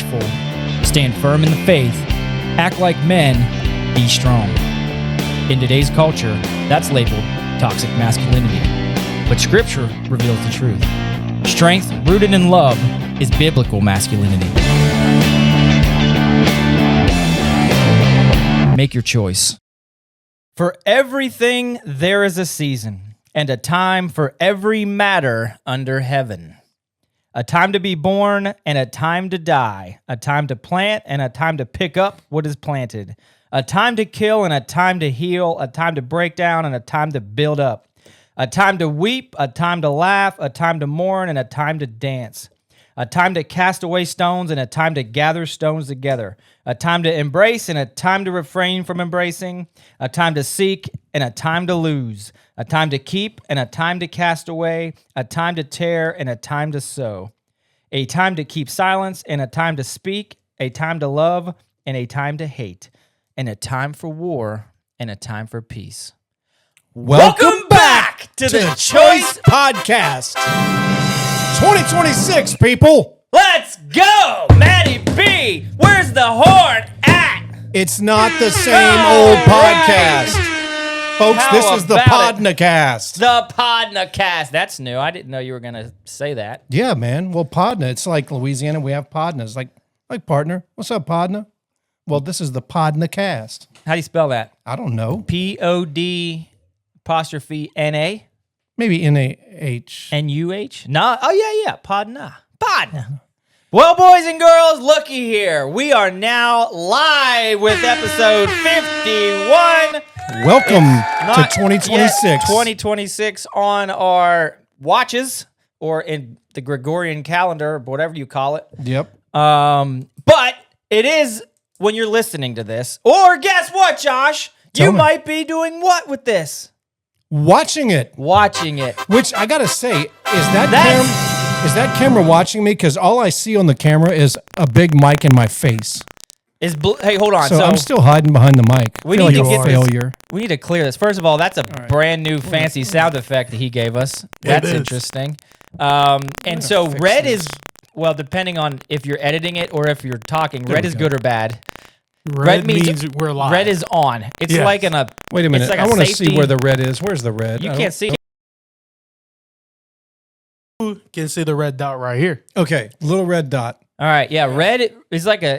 watchful, stand firm in the faith, act like men, be strong. In today's culture, that's labeled toxic masculinity. But Scripture reveals the truth. Strength rooted in love is biblical masculinity. Make your choice. For everything there is a season, and a time for every matter under heaven. A time to be born and a time to die. A time to plant and a time to pick up what is planted. A time to kill and a time to heal. A time to break down and a time to build up. A time to weep, a time to laugh, a time to mourn, and a time to dance. A time to cast away stones and a time to gather stones together. A time to embrace and a time to refrain from embracing. A time to seek and a time to lose. A time to keep and a time to cast away. A time to tear and a time to sow. A time to keep silence and a time to speak. A time to love and a time to hate. And a time for war and a time for peace. Welcome back to the Choice Podcast. 2026, people. Let's go, Maddie B. Where's the horn at? It's not the same old podcast. Folks, How this is the about it? Podnacast. The Podnacast. That's new. I didn't know you were going to say that. Yeah, man. Well, Podna. It's like Louisiana. We have Podnas. Like partner. What's up, Podna? Well, this is the Podnacast. How do you spell that? I don't know. P-O-D-N-A? Maybe N-A-H. N-U-H? No. Oh, yeah. Podna. Podna. Well, boys and girls, looky here. We are now live with episode 51. Welcome to Not 2026. yet 2026 on our watches or in the Gregorian calendar, whatever you call it. Yep. But it is when you're listening to this. Or guess what, Josh? Tell me. Might be doing what with this? Watching it. Watching it. Which I gotta say, is that camera watching me? Because all I see on the camera is a big mic in my face. Hey, hold on. So I'm still hiding behind the mic. We Feel need to like get a failure. We need to clear this. First of all, that's a brand new fancy sound effect that he gave us. That's interesting. And so red is, well, depending on if you're editing it or if you're talking, red is good or bad. Red means we're live. Red is on. It's Yes. like Wait a minute. It's like I a want to safety- see where the red is. Where's the red? you can't see it. You can see the red dot right here. Okay, little red dot. All right, yeah, red is like a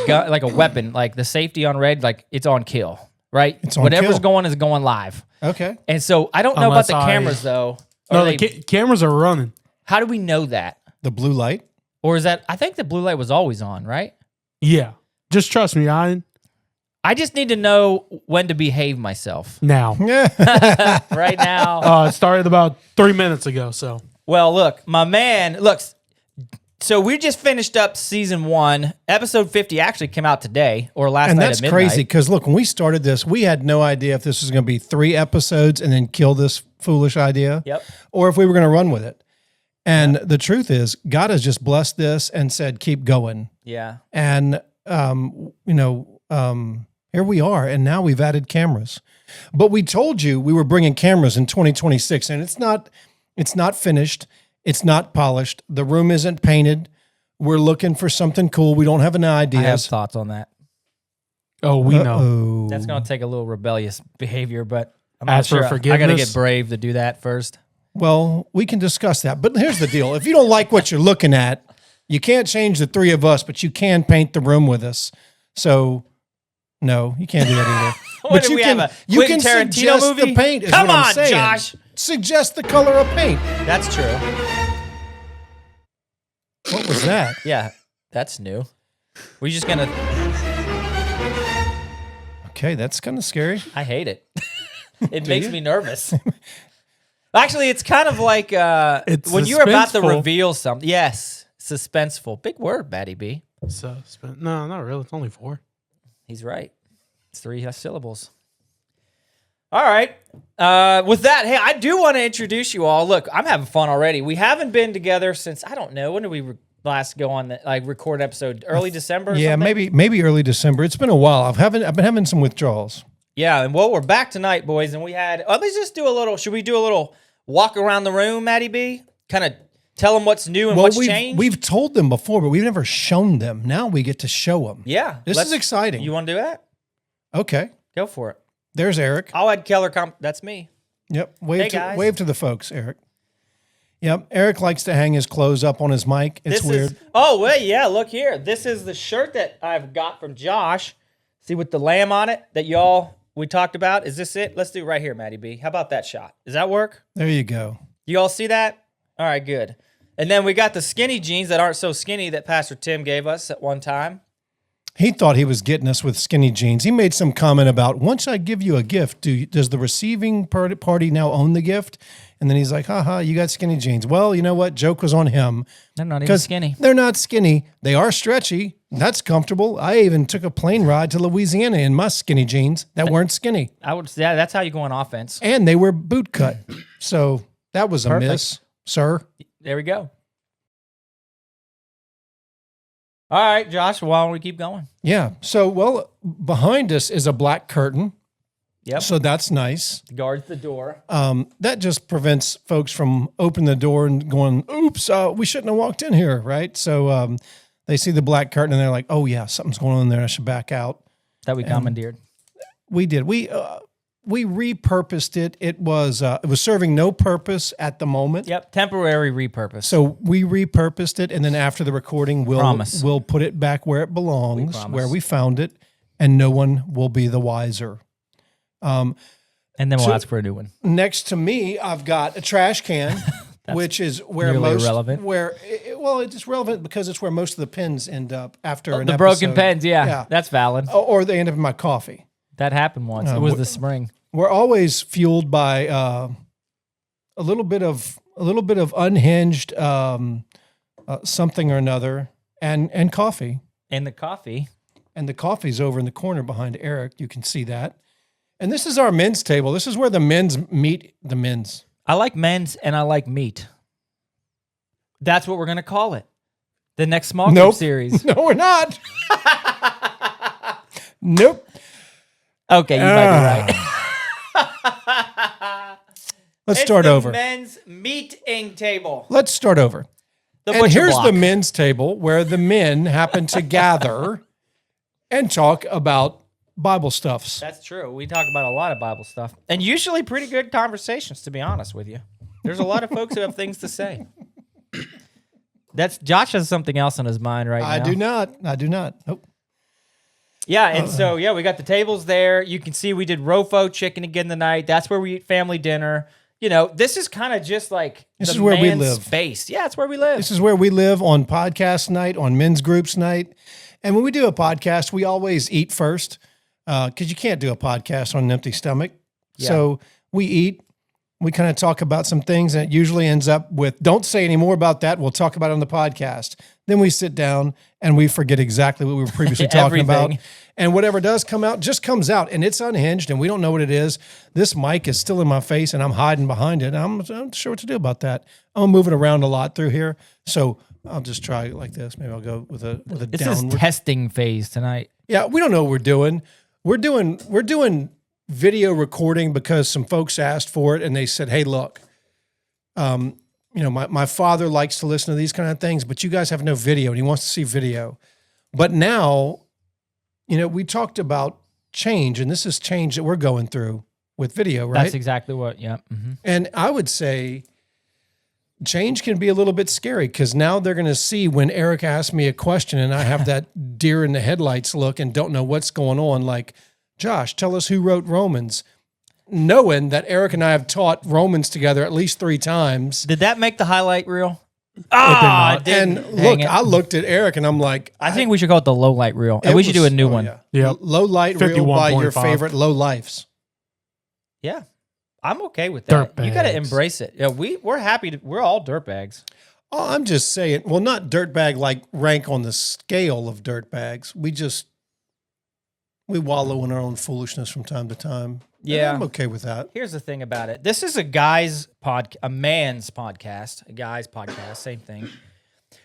gun, like a weapon. Like the safety on red, like it's on kill, right? It's on Whatever's kill. going is going live. Okay. And so I don't know Unless about the cameras though. No, Are the they- cameras are running. how do we know that? The blue light. Or is that? I think the blue light was always on, right? Yeah. Just trust me, I just need to know when to behave myself. now. Yeah. Right now. It started about 3 minutes ago, so. Well, look, my man, so we just finished up season 1. Episode 50 actually came out today or last And night that's at midnight. crazy because look, when we started this, we had no idea if this was going to be 3 episodes and then kill this foolish idea. Yep. Or if we were going to run with it. And the truth is, God has just blessed this and said, keep going. Yeah. And, here we are. And now we've added cameras. But we told you we were bringing cameras in 2026, and it's not finished. It's not polished. The room isn't painted. We're looking for something cool. We don't have any I ideas. have thoughts on that. Oh, we know. Uh-oh. That's going to take a little rebellious behavior, but I'm Ask not for sure. I got to forgiveness? get brave to do that first. Well, we can discuss that. But here's the deal. If you don't like what you're looking at, you can't change the 3 of us, but you can paint the room with us. So, no, you can't do that either. What, but did you we can, have a you Quentin can Tarantino suggest movie? the paint is Come what I'm on, saying. Josh. Suggest the color of paint. That's true. What was that? Yeah, that's new. We're just going to... Okay, that's kind of scary. I hate it. It makes me nervous. Actually, it's kind of like It's when you're about to suspenseful. reveal something. Yes, suspenseful. Big word, Batty B. So, no, not really. It's only 4. He's right. It's 3 syllables. All right. With that, hey, I do want to introduce you all. Look, I'm having fun already. We haven't been together since, I don't know, when did we last go on the record an episode? Early December or Yeah, something? maybe early December. It's been a while. I've been having some withdrawals. Yeah, and well, we're back tonight, boys, and we had, let's just do a little, should we do a little walk around the room, Maddie B? Kind of Tell them what's new and Well, what's changed. we've told them before, but we've never shown them. Now we get to show them. Yeah. This is exciting. You want to do that? Okay. Go for it. There's Eric. I'll add Keller. That's me. Yep. Hey, guys. Wave to the folks, Eric. Yep. Eric likes to hang his clothes up on his mic. It's weird. Oh, wait, yeah, look here. This is the shirt that I've got from Josh. See, with the lamb on it that we talked about. Is this it? Let's do it right here, Maddie B. How about that shot? Does that work? There you go. You all see that? All right, good. And then we got the skinny jeans that aren't so skinny that Pastor Tim gave us at one time. He thought he was getting us with skinny jeans. He made some comment about, once I give you a gift, does the receiving party now own the gift? And then he's like, haha, you got skinny jeans. Well, you know what? Joke was on him. They're not even skinny. They're not skinny. They are stretchy. That's comfortable. I even took a plane ride to Louisiana in my skinny jeans that weren't skinny. That's how you go on offense. And they were boot cut. So that was a miss, sir. There we go. All right, Josh, why don't we keep going? Yeah. So, well, behind us is a black curtain. Yep. So that's nice. Guards the door. That just prevents folks from opening the door and going, oops, we shouldn't have walked in here, right? So they see the black curtain and they're like, oh, yeah, something's going on there. I should back out. That we commandeered. We did. We repurposed it. It was serving no purpose at the moment. Yep, temporary repurpose. So we repurposed it, and then after the recording, we'll put it back where it belongs, where we found it, and no one will be the wiser. And then we'll ask for a new one. Next to me, I've got a trash can, which is where most irrelevant. It's relevant because it's where most of the pins end up after an the episode. broken pens. Yeah, that's valid. Or they end up in my coffee. That happened once. It was the spring. We're always fueled by a little bit of unhinged something or another, and coffee. And the coffee. And the coffee's over in the corner behind Eric. You can see that. And this is our men's table. This is where the men's meet the men's. I like men's and I like meat. That's what we're gonna call it. The next small group series. No, we're not. Nope. Okay, you might be right. Let's start over. Men's meeting table. Let's start over. And here's the men's table where the men happen to gather and talk about Bible stuffs. That's true. We talk about a lot of Bible stuff. And usually pretty good conversations, to be honest with you. There's a lot of folks who have things to say. Josh has something else on his mind right now. I do not. Nope. Yeah, and so, we got the tables there. You can see we did Rofo chicken again tonight. That's where we eat family dinner. You know, this is kind of just like this is where we live. Space. Yeah, it's where we live. This is where we live on podcast night, on men's groups night. And when we do a podcast, we always eat first because you can't do a podcast on an empty stomach. Yeah. So we eat. We kind of talk about some things, and it usually ends up with, don't say any more about that. We'll talk about it on the podcast. Then we sit down and we forget exactly what we were previously talking about. And whatever does come out just comes out, and it's unhinged, and we don't know what it is. This mic is still in my face, and I'm hiding behind it. I'm not sure what to do about that. I'm moving around a lot through here, so I'll just try it like this. Maybe I'll go with a downward. This is testing phase tonight. Yeah, we don't know what we're doing. We're doing video recording because some folks asked for it, and they said, hey, look, my father likes to listen to these kind of things, but you guys have no video, and he wants to see video. But now, we talked about change, and this is change that we're going through with video, right? That's exactly what, yeah. Mm-hmm. And I would say change can be a little bit scary because now they're going to see when Eric asks me a question and I have that deer in the headlights look and don't know what's going on, like, Josh, tell us who wrote Romans, knowing that Eric and I have taught Romans together at least 3 times. Did that make the highlight reel? And look, I looked at Eric and I'm like, I think we should call it the low light reel. And we should do a new one. Yeah. Low light reel by your favorite low lifes. Yeah. I'm okay with that. You got to embrace it. Yeah, we're happy. We're all dirtbags. Oh, I'm just saying, well, not dirtbag like rank on the scale of dirtbags. We wallow in our own foolishness from time to time. Yeah. And I'm okay with that. Here's the thing about it. This is a man's podcast, a guy's podcast, same thing.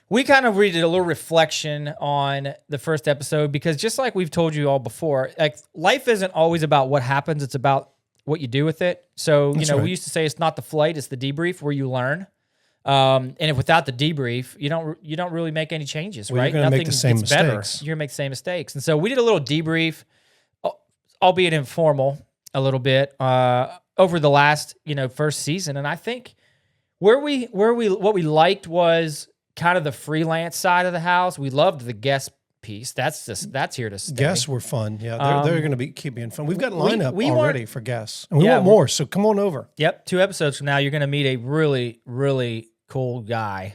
We kind of did a little reflection on the first episode because just like we've told you all before, like life isn't always about what happens. It's about what you do with it. So, we used to say it's not the flight, it's the debrief where you learn. And if without the debrief, you don't really make any changes, Well, right? you're gonna make the same gets better. mistakes. You're gonna make the same mistakes. And so we did a little debrief, albeit informal, a little bit over the last first season. And I think what we liked was kind of the freelance side of the house. We loved the guest piece. That's here to stay. Guests were fun. Yeah, they're going to keep being fun. We've got a lineup we already want- for guests, and we want more. So come on over. Yep, 2 episodes from now, you're going to meet a really, really cool guy,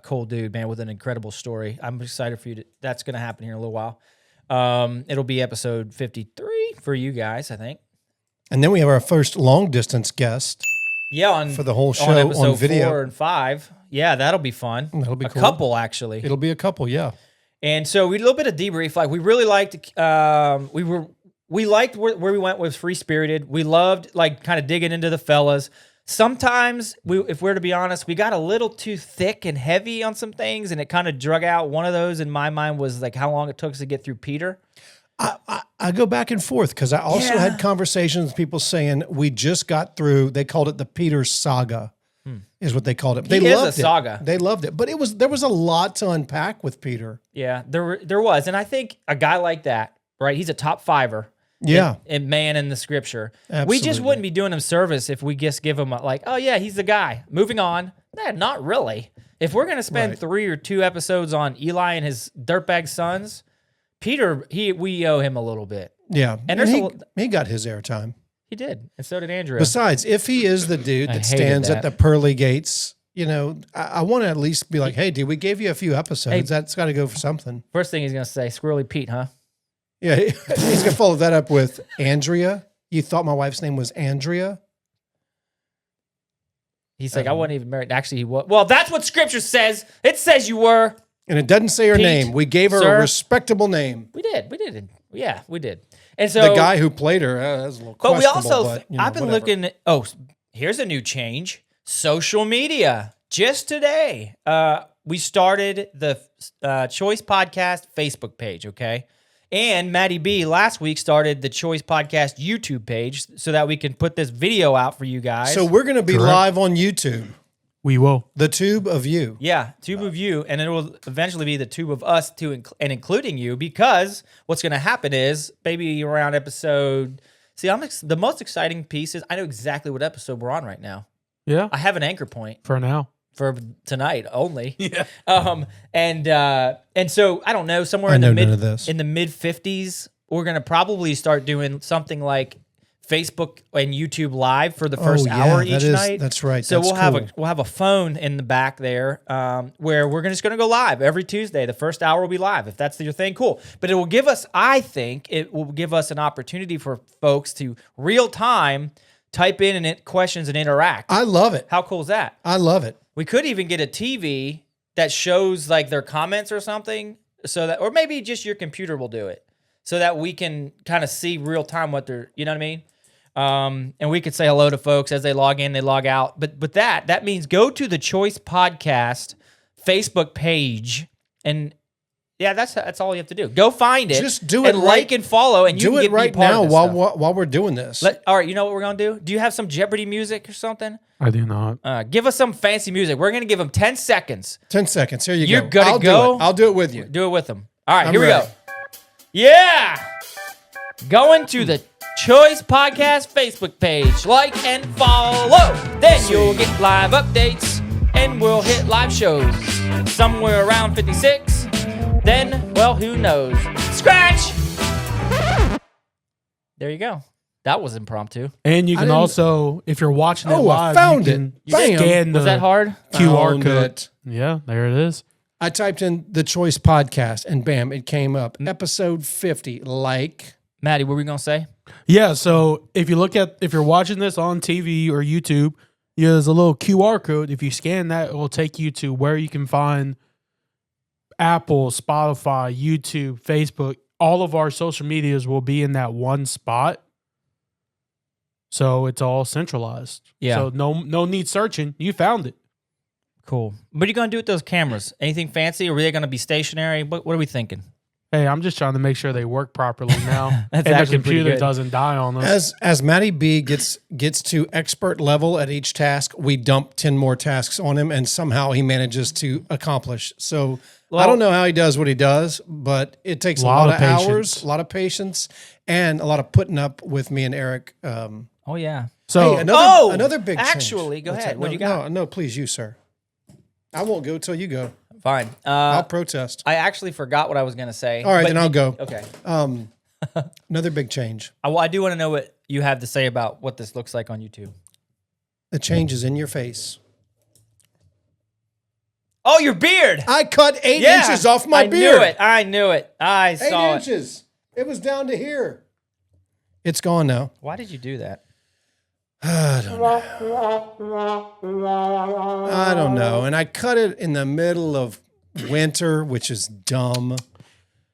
cool dude, man, with an incredible story. I'm excited for you. That's going to happen here in a little while. It'll be episode 53 for you guys, I think. And then we have our first long distance guest. Yeah, for the whole show on episode on video. 4 and 5. Yeah, that'll be fun. That'll be a cool. couple actually. It'll be a couple, yeah. And so we did a little bit of debrief. Like we really liked. We liked where we went with Free Spirited. We loved like kind of digging into the fellas. Sometimes if we're to be honest, we got a little too thick and heavy on some things, and it kind of drug out. One of those in my mind was like how long it took us to get through Peter. I go back and forth because I also had conversations with people saying we just got through. They called it the Peter saga, is what they called it. They loved a saga. They loved it, but there was a lot to unpack with Peter. Yeah, there was, and I think a guy like that, right? He's a top fiver. Yeah, in man in the scripture. Absolutely. We just wouldn't be doing him service if we just give him oh yeah, he's the guy. Moving on. Nah, not really. If we're gonna spend 3 or 2 episodes on Eli and his dirtbag sons, Peter, we owe him a little bit. Yeah, and he got his airtime. He did, and so did Andrew. Besides, if he is the dude that stands at the pearly gates, I want to at least be like, hey, dude, we gave you a few episodes. Hey, that's got to go for something. First thing he's gonna say, Squirrely Pete, huh? Yeah, he's gonna follow that up with Andrea. You thought my wife's name was Andrea? He's like, I wasn't even married. Actually, he was. Well, that's what Scripture says. It says you were. And it doesn't say her Pete, name. We gave her sir. a respectable name. We did. Yeah, we did. And so the guy who played her, that's a little but we questionable. also, I've been looking. Here's a new change: social media. Just today, we started the Choice Podcast Facebook page. Okay. And Maddie B last week started the Choice Podcast YouTube page so that we can put this video out for you guys. So we're going to be live on YouTube. We will. The tube of you. Yeah, tube of you. And it will eventually be the tube of us too, and including you, because what's going to happen is maybe around episode... See, the most exciting piece is I know exactly what episode we're on right now. Yeah. I have an anchor point. For now. For tonight only. Yeah. And so I don't know, somewhere in the mid 50s, we're gonna probably start doing something like Facebook and YouTube Live for the first hour each night. That's right. So that's we'll have a phone in the back there where we're just gonna go live every Tuesday. The first hour will be live if that's your thing. Cool. But it will give us, I think, an opportunity for folks to real time type in questions and interact. I love it. How cool is that? I love it. We could even get a TV that shows like their comments or something, so that, or maybe just your computer will do it, so that we can kind of see real time what they're, you know what I mean? And we could say hello to folks as they log in, they log out. But that means go to the Choice Podcast Facebook page, and yeah, that's all you have to do. Go find it. Just do it and like and follow, and you do can it right be part now of this while we're doing this. all right, you know what we're gonna do? Do you have some Jeopardy music or something? I do not. Give us some fancy music. We're going to give them 10 seconds. 10 seconds. Here you You're go. gonna go? I'll do it with you. Do it with them. All right, I'm here we ready. go. Yeah! Going to the Choice Podcast Facebook page. Like and follow. Then you'll get live updates, and we'll hit live shows somewhere around 56. Then, well, who knows? Scratch! There you go. That was impromptu. And you can also, if you're watching it live, I found you it. can Bam. scan Was the that hard? QR Found code. it. Yeah, there it is. I typed in the Choice Podcast, and bam, it came up. Episode 50. Like. Maddie, what were we going to say? Yeah, so if you're watching this on TV or YouTube, there's a little QR code. If you scan that, it will take you to where you can find Apple, Spotify, YouTube, Facebook. All of our social medias will be in that one spot. So it's all centralized. Yeah. So no need searching. You found it. Cool. What are you going to do with those cameras? Anything fancy, or are they going to be stationary? What are we thinking? Hey, I'm just trying to make sure they work properly now, That's and the actually pretty computer good. doesn't die on us. As Matty B gets to expert level at each task, we dump 10 more tasks on him, and somehow he manages to accomplish. So I don't know how he does what he does, but it takes a lot of patience. hours, a lot of patience, and a lot of putting up with me and Eric. Oh yeah. So Hey, another big change. actually, go What's ahead. that? What do you got? No, please, you, sir. I won't go till you go. Fine. I'll protest. I actually forgot what I was going to say. All right, but then I'll go. Okay. Another big change. I do want to know what you have to say about what this looks like on YouTube. The change is in your face. Oh, your beard. I cut 8 inches off my beard. I knew it. I 8 saw it. inches. It was down to here. It's gone now. Why did you do that? I don't know. And I cut it in the middle of winter, which is dumb.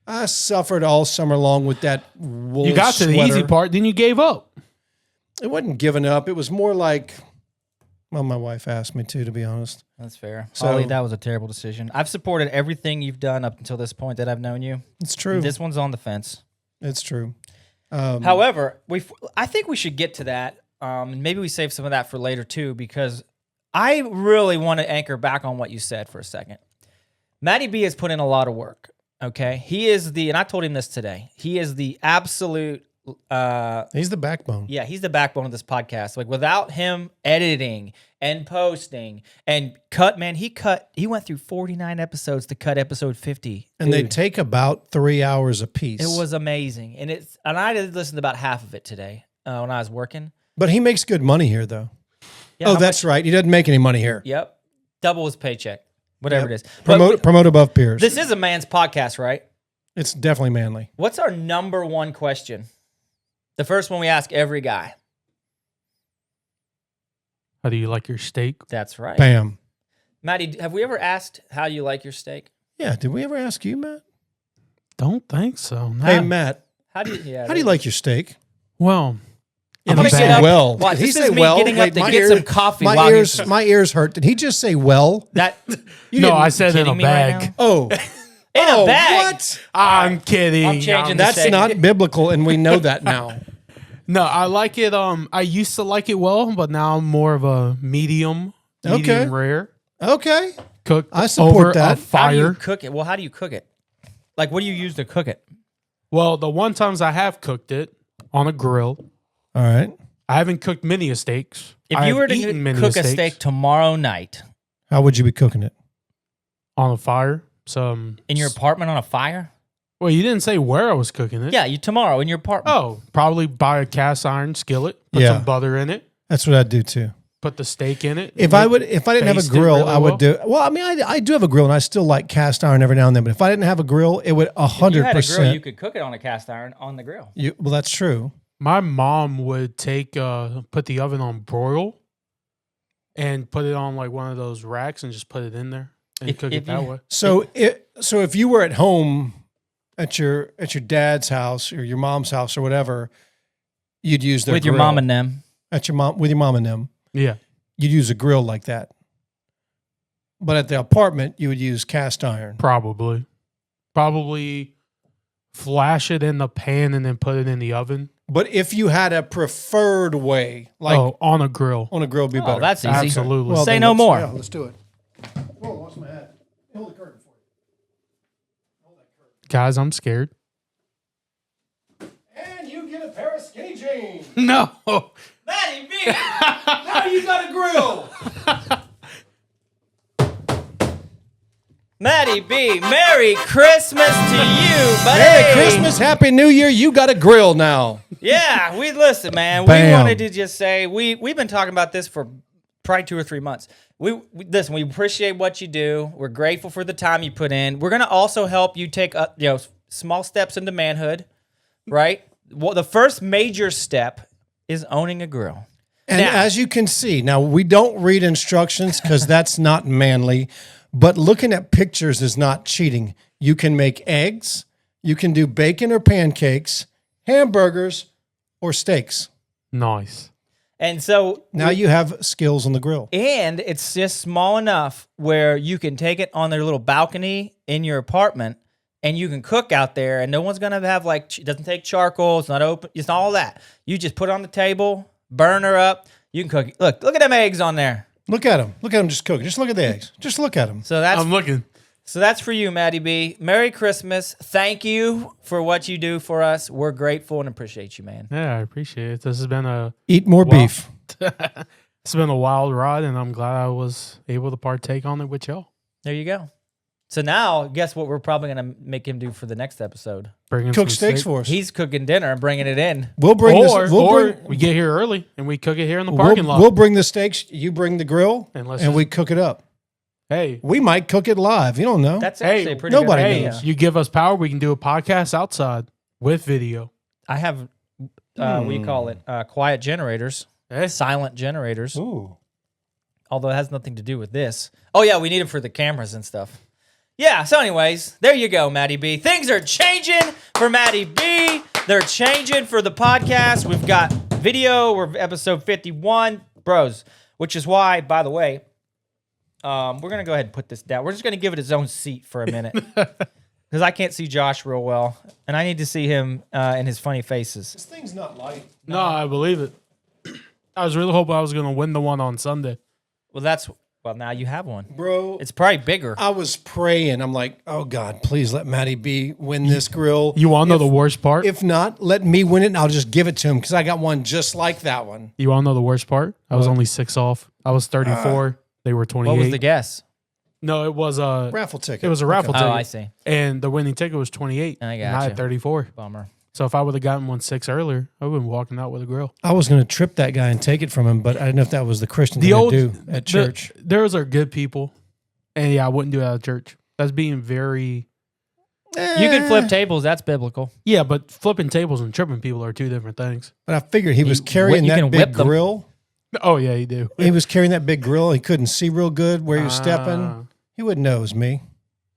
I suffered all summer long with that wool you got to the sweater. easy part, then you gave up. It wasn't giving up. It was more like, well, my wife asked me to be honest. That's fair. So- Holly, that was a terrible decision. I've supported everything you've done up until this point that I've known you. It's true. This one's on the fence. It's true. However, I think we should get to that. And maybe we save some of that for later too, because I really want to anchor back on what you said for a second. Matty B has put in a lot of work. Okay, he is and I told him this today. He is the absolute. He's the backbone. Yeah, he's the backbone of this podcast. Like without him editing and posting and cut, man, he went through 49 episodes to cut episode 50. And they Dude, take about 3 hours a piece. it was amazing, and I did listen to about half of it today when I was working. But he makes good money here, though. Yeah, Oh, how that's right. He doesn't make any money here. Yep. Double his paycheck. Whatever it is. But Promote above peers. this is a man's podcast, right? It's definitely manly. What's our number one question? The first one we ask every guy. How do you like your steak? That's right. Bam. Matty, have we ever asked how you like your steak? Yeah. Did we ever ask you, Matt? Don't think so. No. Hey, Matt. How do you How do you like your steak? Well, I'm Did gonna he say get up. well? Watch, Did he this say is me well? getting up Wait, to my get ear- some coffee. My while ears, he's- my ears hurt. Did he just say well? That no, I said in a kidding me right bag. now? Oh, In a bag. What? I'm kidding. I'm changing the That's steak. not biblical, and we know that now. No, I like it. I used to like it well, but now I'm more of a medium Okay. rare. Okay. Cooked I support over that. a How do fire. you cook it? Well, how do you cook it? Like, what do you use to cook it? Well, the one times I have cooked it on a grill. All right. I haven't cooked many of steaks. If I you have were to eaten many cook a steaks steak tomorrow night How would you be cooking it? on a fire, some in your apartment on a fire? Well, you didn't say where I was cooking it. Yeah, tomorrow in your apartment. Oh, probably buy a cast iron skillet, put Yeah. some butter in it, That's what I'd do too. put the steak in it. If I didn't have a baste it grill, really I would well. do. Well, I mean, I do have a grill, and I still like cast iron every now and then. But if I didn't have a grill, it would If you had a grill, 100%. you could cook it on a cast iron on the grill. Well, that's true. My mom would put the oven on broil and put it on like one of those racks and just put it in there and If- cook if it that you- way. So if you were at home at your dad's house or your mom's house or whatever, you'd use their With your grill. mom and them. with your mom and them. Yeah. You'd use a grill like that. But at the apartment, you would use cast iron. Probably flash it in the pan and then put it in the oven. But if you had a preferred way, like on a grill. on a grill, would be better. Oh, that's easy. Absolutely. Well, Say then no let's- more. Yeah, let's do it. Whoa, lost my hat. Hold the curtain for Guys, I'm scared. you. And you get a pair of skinny jeans. No. Matty B! Now you got a grill. Matty B, Merry Christmas to you, buddy. Merry Christmas, Happy New Year. You got a grill now. Yeah, listen, man. We Bam. wanted to just say we've been talking about this for probably 2 or 3 months. We listen. We appreciate what you do. We're grateful for the time you put in. We're gonna also help you take small steps into manhood, right? Well, the first major step is owning a grill. And Now- as you can see, now we don't read instructions because that's not manly, but looking at pictures is not cheating. You can make eggs, you can do bacon or pancakes, hamburgers, or steaks. Nice. And so Now you have skills on the grill. and it's just small enough where you can take it on their little balcony in your apartment and you can cook out there, and no one's gonna have it doesn't take charcoal. It's not open. It's not all that. You just put it on the table, burn her up. You can cook it. Look at them eggs on there. Look at them. Look at them just cooking. Just look at the eggs. Just look at them. So that's I'm looking. So that's for you, Maddie B. Merry Christmas. Thank you for what you do for us. We're grateful and appreciate you, man. Yeah, I appreciate it. This has been Eat more beef. it's been a wild ride, and I'm glad I was able to partake on it with y'all. There you go. So now, guess what we're probably going to make him do for the next episode? Bringing Cook some steaks steak. for us. He's cooking dinner and bringing it in. We'll bring We get here early and we cook it here in the parking lot. We'll bring the steaks. You bring the grill, And we cook it up. Hey, We might cook it live. You don't know. That's actually Hey, a pretty nobody good hey, idea. you give us power, we can do a podcast outside with video. I have, what do you call it? Quiet generators. Hey. Silent generators. Ooh. Although it has nothing to do with this. Oh, yeah, we need them for the cameras and stuff. Yeah, so anyways, there you go, Maddie B. Things are changing for Maddie B. They're changing for the podcast. We've got video. We're episode 51. Bros, which is why, by the way, we're going to go ahead and put this down. We're just going to give it its own seat for a minute. Because I can't see Josh real well, and I need to see him and his funny faces. This thing's not light. No, I believe it. I was really hoping I was going to win the one on Sunday. Well, now you have one. Bro, It's probably bigger. I was praying. I'm like, oh, God, please let Matty B win this grill. You want to know the worst part? If not, let me win it, and I'll just give it to him because I got one just like that one. You want to know the worst part? I was only 6 off. I was 34. They were 28. What was the guess? No, it was a Raffle ticket. It was a raffle Oh, ticket. I see. And the winning ticket was 28. I And I gotcha. had 34. Bummer. So if I would have gotten 1 6 earlier, I would have been walking out with a grill. I was going to trip that guy and take it from him, but I didn't know if that was the Christian The thing old to do at church. Those are good people. And yeah, I wouldn't do it at church. That's being very... You can flip tables. That's biblical. Yeah, but flipping tables and tripping people are two different things. But I figured he was You carrying can that whip big them. grill. Oh, yeah, you do. He was carrying that big grill. He couldn't see real good where he was stepping. He wouldn't know it was me.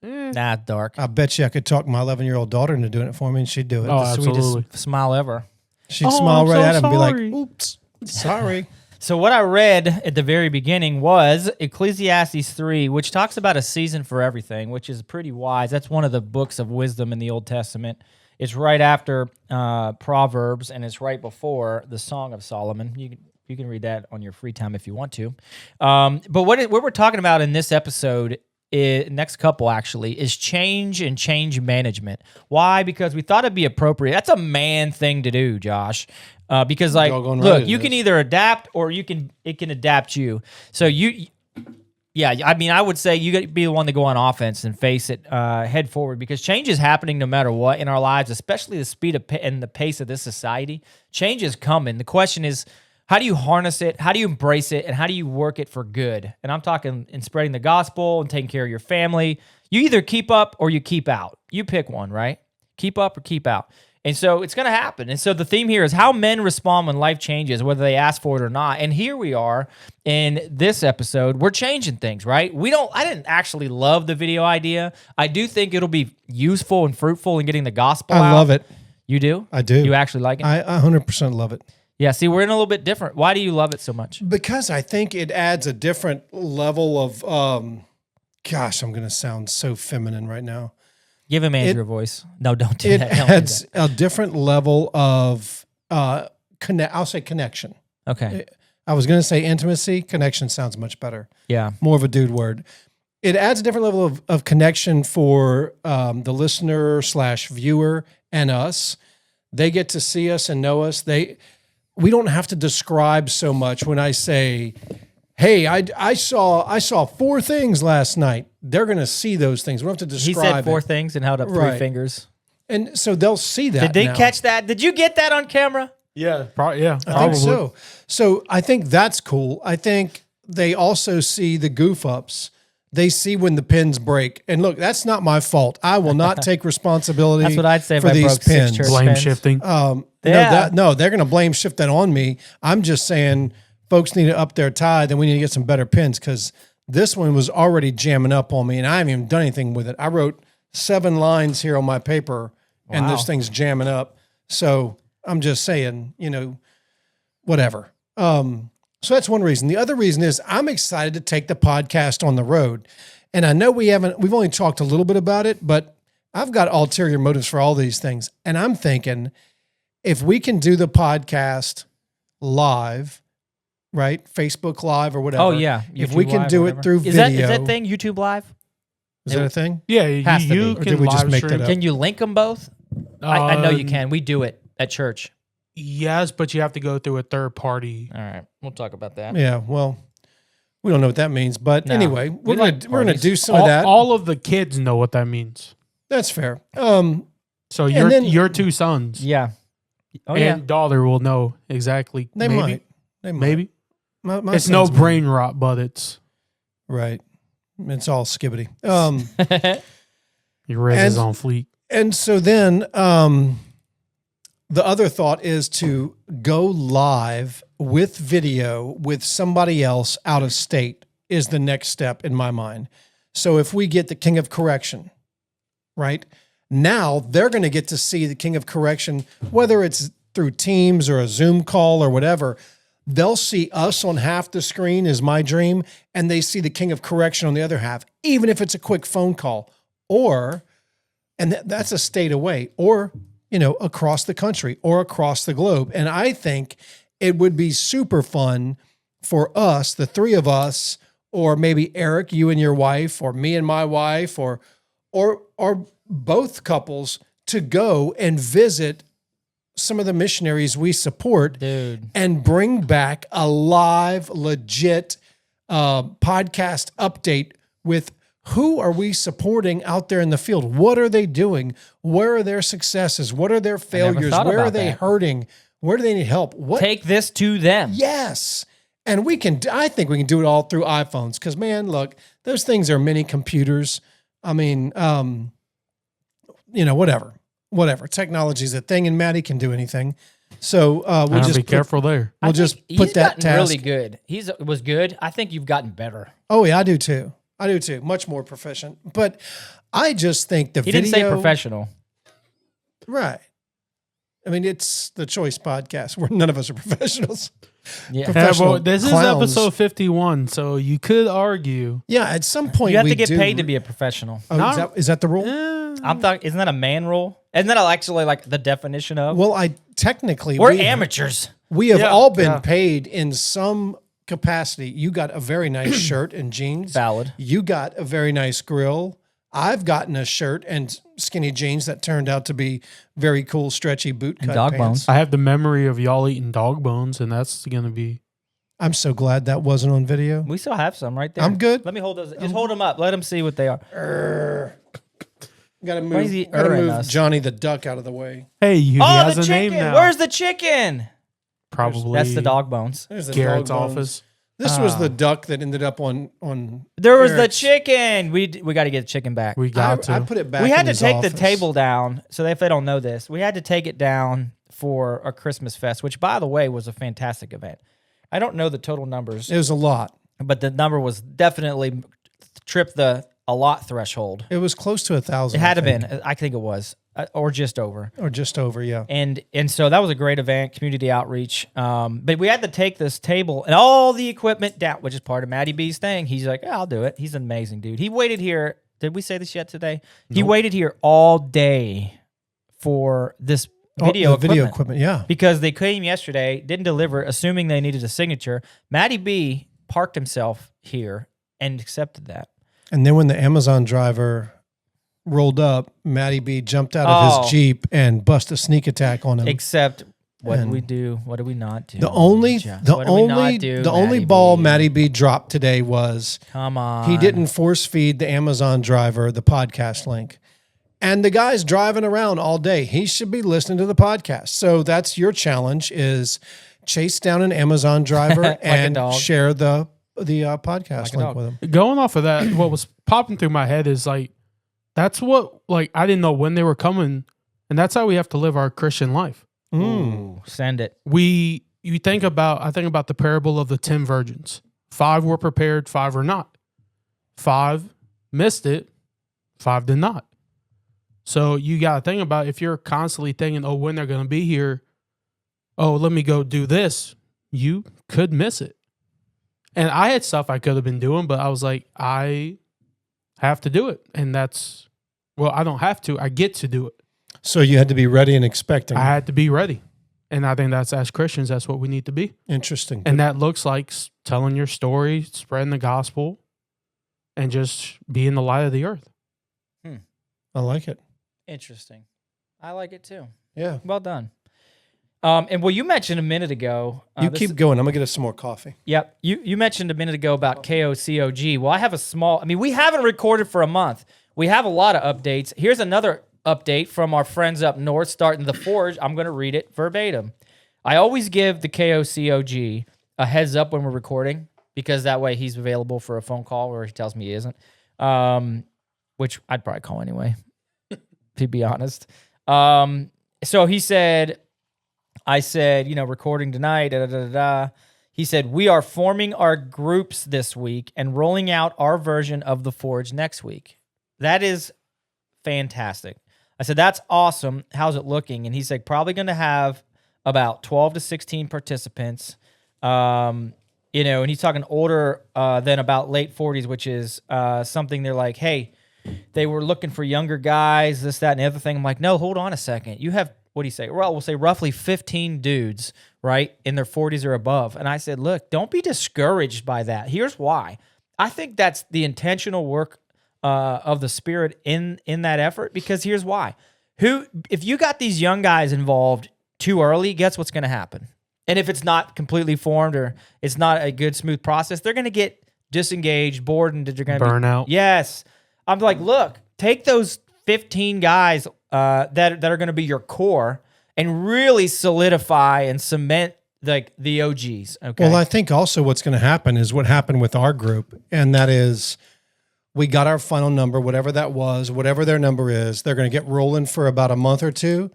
Nah, dark. I bet you I could talk my 11-year-old daughter into doing it for me, and she'd do it. Oh, The absolutely. sweetest smile ever. She'd Oh, smile I'm right so at him and be sorry. like, oops, sorry. So what I read at the very beginning was Ecclesiastes 3, which talks about a season for everything, which is pretty wise. That's one of the books of wisdom in the Old Testament. It's right after Proverbs, and it's right before the Song of Solomon. You can read that on your free time if you want to. But what we're talking about in this episode, next couple actually, is change and change management. Why? Because we thought it'd be appropriate. That's a man thing to do, Josh. Because Doggone right look, it you is. can either adapt or it can adapt you. So yeah, I mean, I would say you got to be the one to go on offense and face it head forward, because change is happening no matter what in our lives, especially the speed of and the pace of this society. Change is coming. The question is, how do you harness it? How do you embrace it? And how do you work it for good? And I'm talking in spreading the gospel and taking care of your family. You either keep up or you keep out. You pick one, right? Keep up or keep out. And so it's going to happen. And so the theme here is how men respond when life changes, whether they ask for it or not. And here we are in this episode. We're changing things, right? I didn't actually love the video idea. I do think it'll be useful and fruitful in getting the gospel out. I love it. You do? I do. You actually like it? I 100% love it. Yeah, see, we're in a little bit different. Why do you love it so much? Because I think it adds a different level of, gosh, I'm going to sound so feminine right now. Give him Andrew a voice. No, don't do It that. Don't do adds a different level of, I'll say connection. that. Okay. I was going to say intimacy. Connection sounds much better. Yeah. More of a dude word. It adds a different level of connection for the listener / viewer and us. They get to see us and know us. We don't have to describe so much. When I say, hey, I saw 4 things last night, they're going to see those things. We don't have to He describe said 4 it. things and held up 3 Right. fingers. And so they'll see that. Did they now. catch that? Did you get that on camera? Yeah. I think so. So I think that's cool. I think they also see the goof ups. They see when the pins break. And look, that's not my fault. I will not take responsibility That's what I'd say if for I these broke 6 pins. church Blame pins. shifting. Yeah. No, they're going to blame shift that on me. I'm just saying folks need to up their tithe and we need to get some better pins, because this one was already jamming up on me and I haven't even done anything with it. I wrote 7 lines here on my paper and Wow. this thing's jamming up. So I'm just saying, whatever. So that's one reason. The other reason is I'm excited to take the podcast on the road. And I know we've only talked a little bit about it, but I've got ulterior motives for all these things. And I'm thinking if we can do the podcast live, right? Facebook Live or whatever. Oh yeah. If YouTube we can Live do or it whatever. through is video. that thing YouTube Live? Is that a thing? Yeah, Has to you be. Or can did we just live make that stream. up? Can you link them both? I know you can. We do it at church. Yes, but you have to go through a third party. All right, we'll talk about that. Yeah, well, we don't know what that means. But No. anyway, We we're like gonna parties. do some of that. All of the kids know what that means. That's fair. So And then- your two sons Yeah. Oh and daughter will know exactly. They maybe, might. They might. Maybe. My It's no sons might. brain rot, but it's Right. It's all skibbity. yeah. your res is on fleek. And so then the other thought is to go live with video with somebody else out of state is the next step in my mind. So if we get the King of Correction, right? Now they're going to get to see the King of Correction, whether it's through Teams or a Zoom call or whatever. They'll see us on half the screen is my dream, and they see the King of Correction on the other half, even if it's a quick phone call or, and that's a state away, or, across the country or across the globe. And I think it would be super fun for us, the three of us, or maybe Eric, you and your wife, or me and my wife, or both couples to go and visit some of the missionaries we support, Dude. and bring back a live, legit podcast update with who are we supporting out there in the field? What are they doing? Where are their successes? What are their failures? thought Where are about they that. hurting? Where do they need help? What? Take this to them. Yes. And I think we can do it all through iPhones because, man, look, those things are mini computers. I mean, whatever. Technology is a thing, and Maddie can do anything. So we'll just Be careful there. We'll I just think put he's that gotten task. really good. He's was good. I think you've gotten better. Oh yeah, I do too. Much more proficient. But I just think the He video. didn't say professional. Right. I mean, it's the Choice Podcast where none of us are professionals. Yeah. Professional This is clowns. episode 51, so you could argue. Yeah, at some point You have we to get do- paid to be a professional. Oh, is that the rule? I'm talking. Isn't that a man rule? Isn't that actually like the definition of? Well, I technically We're we, amateurs. we have Yeah, all been yeah. paid in some capacity. You got a very nice shirt and jeans. Valid. You got a very nice grill. I've gotten a shirt and skinny jeans that turned out to be very cool, stretchy boot cut dog pants. bones. I have the memory of y'all eating dog bones, and that's going to be. I'm so glad that wasn't on video. We still have some right there. I'm good. Let me hold those. Just hold them up. Let them see what they are. Gotta Why is he move, gotta erring move us? Johnny the duck out of the way. Hey, he Oh, has the a name chicken. now. Where's the chicken? Probably That's the dog bones. There's the Garrett's dog bones. office. This was the duck that ended up on. There was the Eric's. chicken. We got to get the chicken back. We got to. I put it back. We had in to his take office. the table down. So if they don't know this, we had to take it down for a Christmas fest, which, by the way, was a fantastic event. I don't know the total numbers, It was a lot. but the number was definitely tripped the a lot threshold. It was close to 1,000. It had to I have think. been. I think it was, or just over. or just over. Yeah. And so that was a great event, community outreach. But we had to take this table and all the equipment down, which is part of Matty B's thing. He's like, yeah, I'll do it. He's an amazing dude. He waited here. Did we say this yet today? He waited here all day for this video the video equipment. Yeah. because they came yesterday, didn't deliver, assuming they needed a signature. Matty B parked himself here and accepted that. And then when the Amazon driver rolled up, Matty B jumped out of Oh. his Jeep and busted a sneak attack on him. Except, what did And we do? What did we not do? The only Just the what did we not only do, the only Matty ball B? Matty B dropped today was Come on. he didn't force feed the Amazon driver the podcast link. And the guy's driving around all day. He should be listening to the podcast. So that's your challenge is chase down an Amazon driver a and dog. share the podcast a link dog. with him. Going off of that, what was popping through my head is like, that's what, like, I didn't know when they were coming. And that's how we have to live our Christian life. Ooh, send it. I think about the parable of the 10 virgins. 5 were prepared, 5 were not. 5 missed it, 5 did not. So you got to think about if you're constantly thinking, oh, when they're going to be here, oh, let me go do this, you could miss it. And I had stuff I could have been doing, but I was like, I have to do it. And that's Well, I don't have to. I get to do it. So you had to be ready and expecting. I had to be ready. And I think that's, as Christians, that's what we need to be. Interesting. And that looks like telling your story, spreading the gospel, and just being the light of the earth. I like it. Interesting. I like it too. Yeah. Well done. And you mentioned a minute ago. You keep going. I'm going to get us some more coffee. Yep. You mentioned a minute ago about KOCOG. Well, I have we haven't recorded for a month. We have a lot of updates. Here's another update from our friends up north starting the Forge. I'm going to read it verbatim. I always give the KOCOG a heads up when we're recording because that way he's available for a phone call or he tells me he isn't, which I'd probably call anyway, to be honest. So he said, I said, recording tonight, He said, we are forming our groups this week and rolling out our version of the Forge next week. That is fantastic. I said, that's awesome. How's it looking? And he's like, probably going to have about 12 to 16 participants. And he's talking older than about late 40s, which is something they're like, hey, they were looking for younger guys, this, that, and the other thing. I'm like, no, hold on a second. You have, what do you say? Well, we'll say roughly 15 dudes, right, in their 40s or above. And I said, look, don't be discouraged by that. Here's why. I think that's the intentional work of the Spirit in that effort, because here's why. If you got these young guys involved too early, guess what's going to happen? And if it's not completely formed or it's not a good, smooth process, they're going to get disengaged, bored, and they're going to burn out. Yes. I'm like, look, take those 15 guys that are going to be your core and really solidify and cement the OGs. Okay. Well, I think also what's going to happen is what happened with our group, and that is we got our final number, whatever that was, whatever their number is. They're going to get rolling for about a month or two,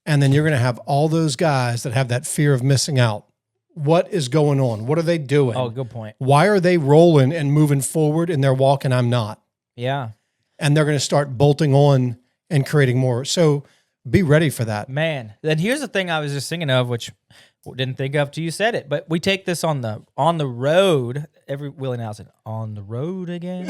and then you're going to have all those guys that have that fear of missing out. What is going on? What are they doing? Oh, good point. Why are they rolling and moving forward and they're walking, I'm not? Yeah. And they're going to start bolting on and creating more. So be ready for that. Man, then here's the thing I was just thinking of, which didn't think of till you said it, but we take this on the road. Willie now said, on the road again.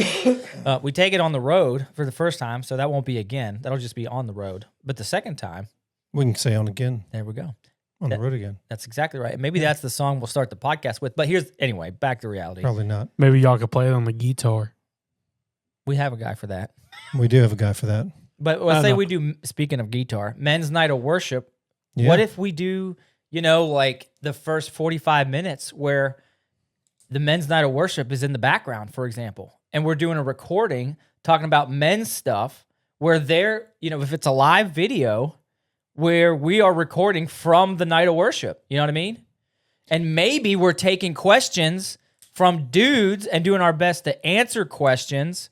We take it on the road for the first time, so that won't be again. That'll just be on the road. But the second time, we can say on again. There we go. On the road again. That's exactly right. Maybe that's the song we'll start the podcast with. But anyway, back to reality. Probably not. Maybe y'all could play it on the guitar. We have a guy for that. We do have a guy for that. But let's say we do, speaking of guitar, men's night of worship. Yeah. What if we do, like the first 45 minutes where the men's night of worship is in the background, for example, and we're doing a recording talking about men's stuff where they're, if it's a live video where we are recording from the night of worship, you know what I mean? And maybe we're taking questions from dudes and doing our best to answer questions,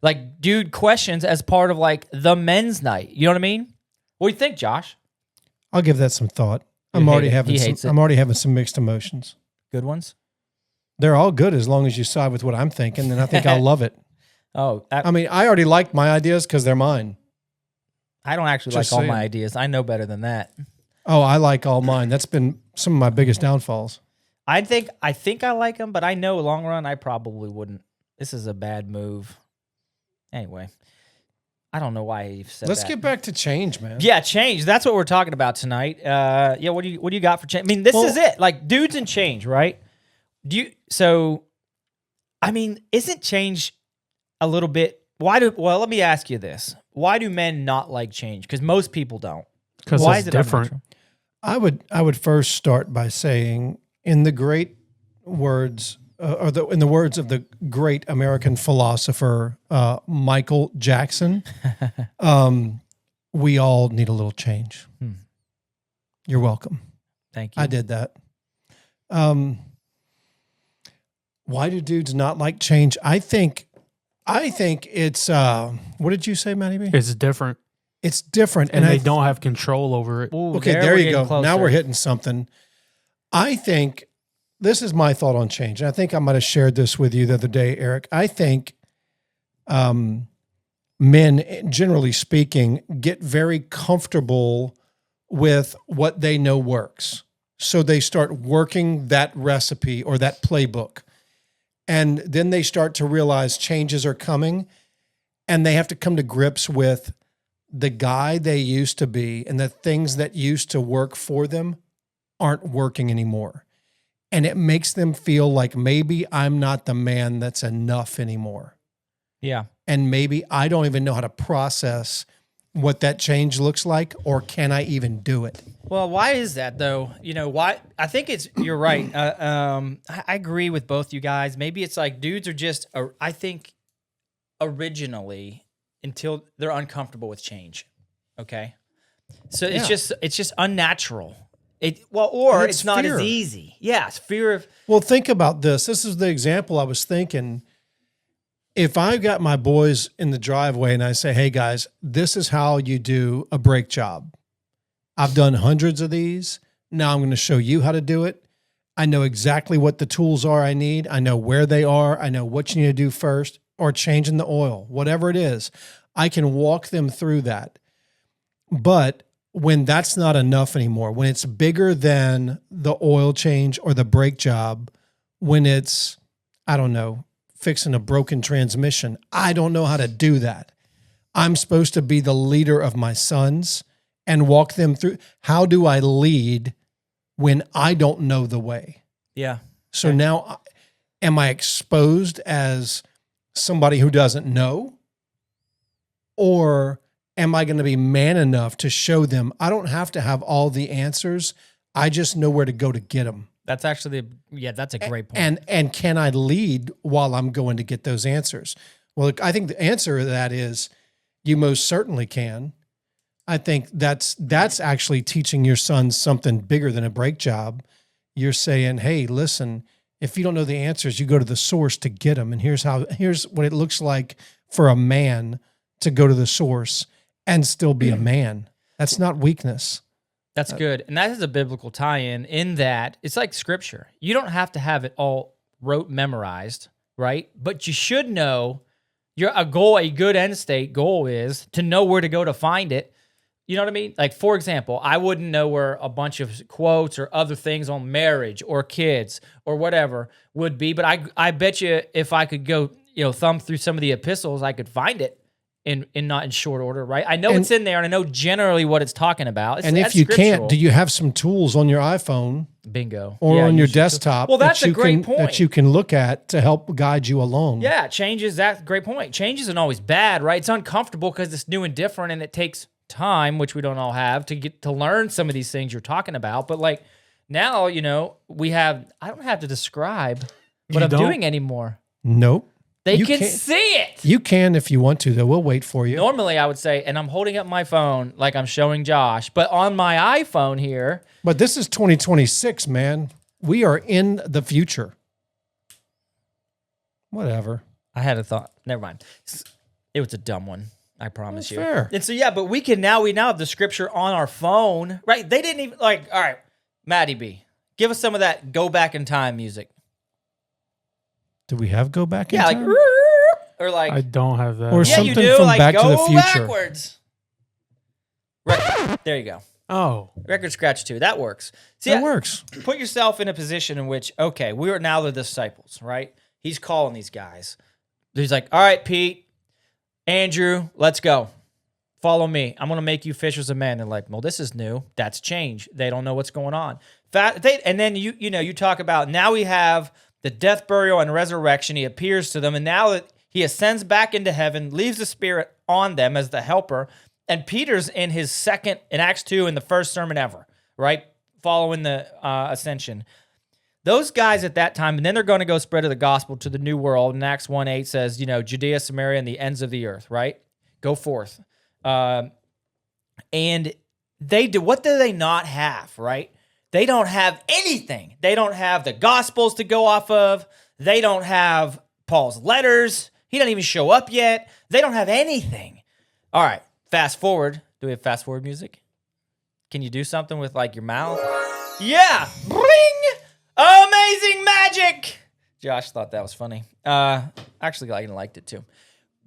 like dude questions as part of like the men's night. You know what I mean? What do you think, Josh? I'll give that some thought. I'm already having some mixed emotions. Good ones? They're all good as long as you side with what I'm thinking, and I think I'll love it. Oh, I mean, I already like my ideas because they're mine. I don't actually Just like all saying. my ideas. I know better than that. Oh, I like all mine. That's been some of my biggest downfalls. I think I like them, but I know long run I probably wouldn't. This is a bad move. Anyway, I don't know why you've said Let's that. get back to change, man. Yeah, change. That's what we're talking about tonight. Yeah, what do you got for change? I mean, this is it. Like dudes and change, right? Isn't change a little bit let me ask you this. Why do men not like change? Because most people don't. Because it's different. I would first start by saying, in the great words, in the words of the great American philosopher Michael Jackson, we all need a little change. You're welcome. Thank you. I did that. Why do dudes not like change? I think it's what did you say, Matty B? It's different. It's different, and they don't have control over it. Ooh, okay, there you go. Closer. Now we're hitting something. I think this is my thought on change. And I think I might have shared this with you the other day, Eric. I think men, generally speaking, get very comfortable with what they know works. So they start working that recipe or that playbook. And then they start to realize changes are coming. and they have to come to grips with the guy they used to be and the things that used to work for them aren't working anymore. And it makes them feel like maybe I'm not the man that's enough anymore. Yeah. And maybe I don't even know how to process what that change looks like, or can I even do it? Well, why is that though? You know, why? I think you're right. I agree with both you guys. Maybe it's like dudes are just, I think originally until they're uncomfortable with change. Okay. So it's just unnatural. It's not fear. as easy. Yeah. It's fear of, Well, think about this. This is the example I was thinking. If I've got my boys in the driveway and I say, hey guys, this is how you do a brake job. I've done hundreds of these. Now I'm going to show you how to do it. I know exactly what the tools are I need. I know where they are. I know what you need to do first, or changing the oil, whatever it is. I can walk them through that. But when that's not enough anymore, when it's bigger than the oil change or the brake job, when it's, I don't know, fixing a broken transmission, I don't know how to do that. I'm supposed to be the leader of my sons and walk them through. How do I lead when I don't know the way? yeah. So now, am I exposed as somebody who doesn't know? Or am I going to be man enough to show them I don't have to have all the answers. I just know where to go to get them. That's actually, that's a great point. And can I lead while I'm going to get those answers? Well, I think the answer to that is you most certainly can. I think that's actually teaching your sons something bigger than a brake job. You're saying, hey, listen, if you don't know the answers, you go to the source to get them. And here's what it looks like for a man to go to the source and still be a man. That's not weakness. That's good. And that is a biblical tie-in in that it's like scripture. You don't have to have it all memorized, right? But you should know a good end state goal is to know where to go to find it. You know what I mean? Like, for example, I wouldn't know where a bunch of quotes or other things on marriage or kids or whatever would be, but I bet you if I could go, thumb through some of the epistles, I could find it. Not in short order, right? I know it's in there, and I know generally what it's talking about. If you can't, do you have some tools on your iPhone, bingo, or on your desktop? Well, that's a great point that you can look at to help guide you along. Yeah, that's a great point. Change isn't always bad, right? It's uncomfortable because it's new and different, and it takes time, which we don't all have, to get to learn some of these things you're talking about. But like now, I don't have to describe what I'm doing anymore. Nope. They can see it. You can if you want to, though. We'll wait for you. Normally, I would say, and I'm holding up my phone like I'm showing Josh, but on my iPhone here. But this is 2026, man. We are in the future. Whatever. I had a thought. Never mind. It was a dumb one. I promise you. Fair. And so, but we now have the scripture on our phone, right? They didn't even, all right, Maddie B, give us some of that go back in time music. Do we have go back in time? Or like I don't have that. Or something from Back to the Future. Backwards. There you go. Oh. Record scratch 2. That works. See, that works. Put yourself in a position in which, okay, we are now the disciples, right? He's calling these guys. He's like, all right, Pete, Andrew, let's go. Follow me. I'm going to make you fishers of men. And like, well, this is new. That's change. They don't know what's going on. And then you talk about now we have the death, burial, and resurrection. He appears to them. And now that he ascends back into heaven, leaves the Spirit on them as the helper. And Peter's in Acts 2, in the first sermon ever, right? Following the ascension. Those guys at that time, and then they're going to go spread the gospel to the new world. And Acts 1:8 says, Judea, Samaria, and the ends of the earth, right? Go forth. And what do they not have, right? They don't have anything. They don't have the Gospels to go off of. They don't have Paul's letters. He doesn't even show up yet. They don't have anything. All right, fast forward. Do we have fast forward music? Can you do something with like your mouth? Yeah. Bring amazing magic. Josh thought that was funny. Actually, I liked it too.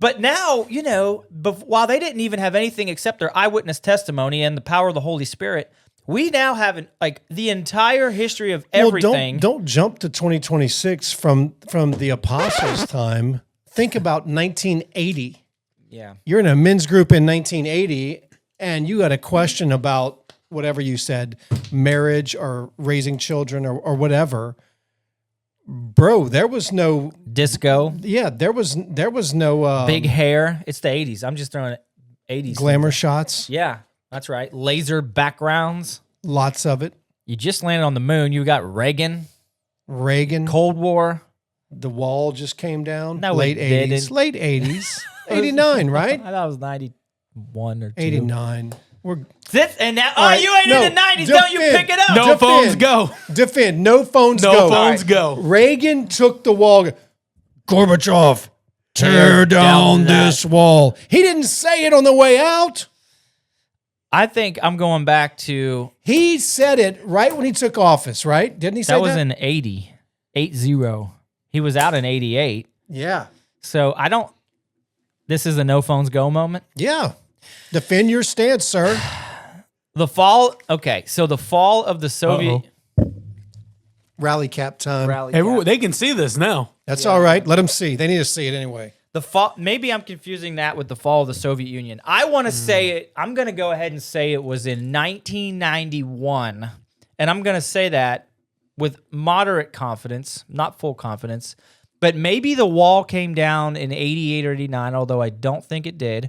But now, while they didn't even have anything except their eyewitness testimony and the power of the Holy Spirit, we now have the entire history of everything. Well, don't jump to 2026 from the apostles' time. Think about 1980. Yeah. You're in a men's group in 1980, and you got a question about whatever you said, marriage or raising children or whatever. Bro, there was no Disco, there was no big hair. It's the 80s. I'm just throwing 80s. glamour shots. Yeah, that's right. Laser backgrounds. Lots of it. You just landed on the moon. You got Reagan, Cold War. The wall just came down. No, late it 80s. didn't. Late 80s. 89, right? I thought it was 91 or 2. 89. We're And now, right, you ain't no, in the 90s. Don't you defend. pick it up? No Defend. phones go. defend. No phones No go. phones go. Reagan took the wall. Gorbachev, tear down this wall. He didn't say it on the way out. I think I'm going back to, He said it right when he took office, right? Didn't he say that that? was in 80. He was out in 88. Yeah. So this is a no phones go moment. Yeah. Defend your stance, sir. The fall of the Soviet Rally cap time. rally. Everyone, they can see this now. That's all right. Let them see. They need to see it anyway. The fall, maybe I'm confusing that with the fall of the Soviet Union. I want to say it. I'm going to go ahead and say it was in 1991, and I'm going to say that with moderate confidence, not full confidence. But maybe the wall came down in 88 or 89, although I don't think it did.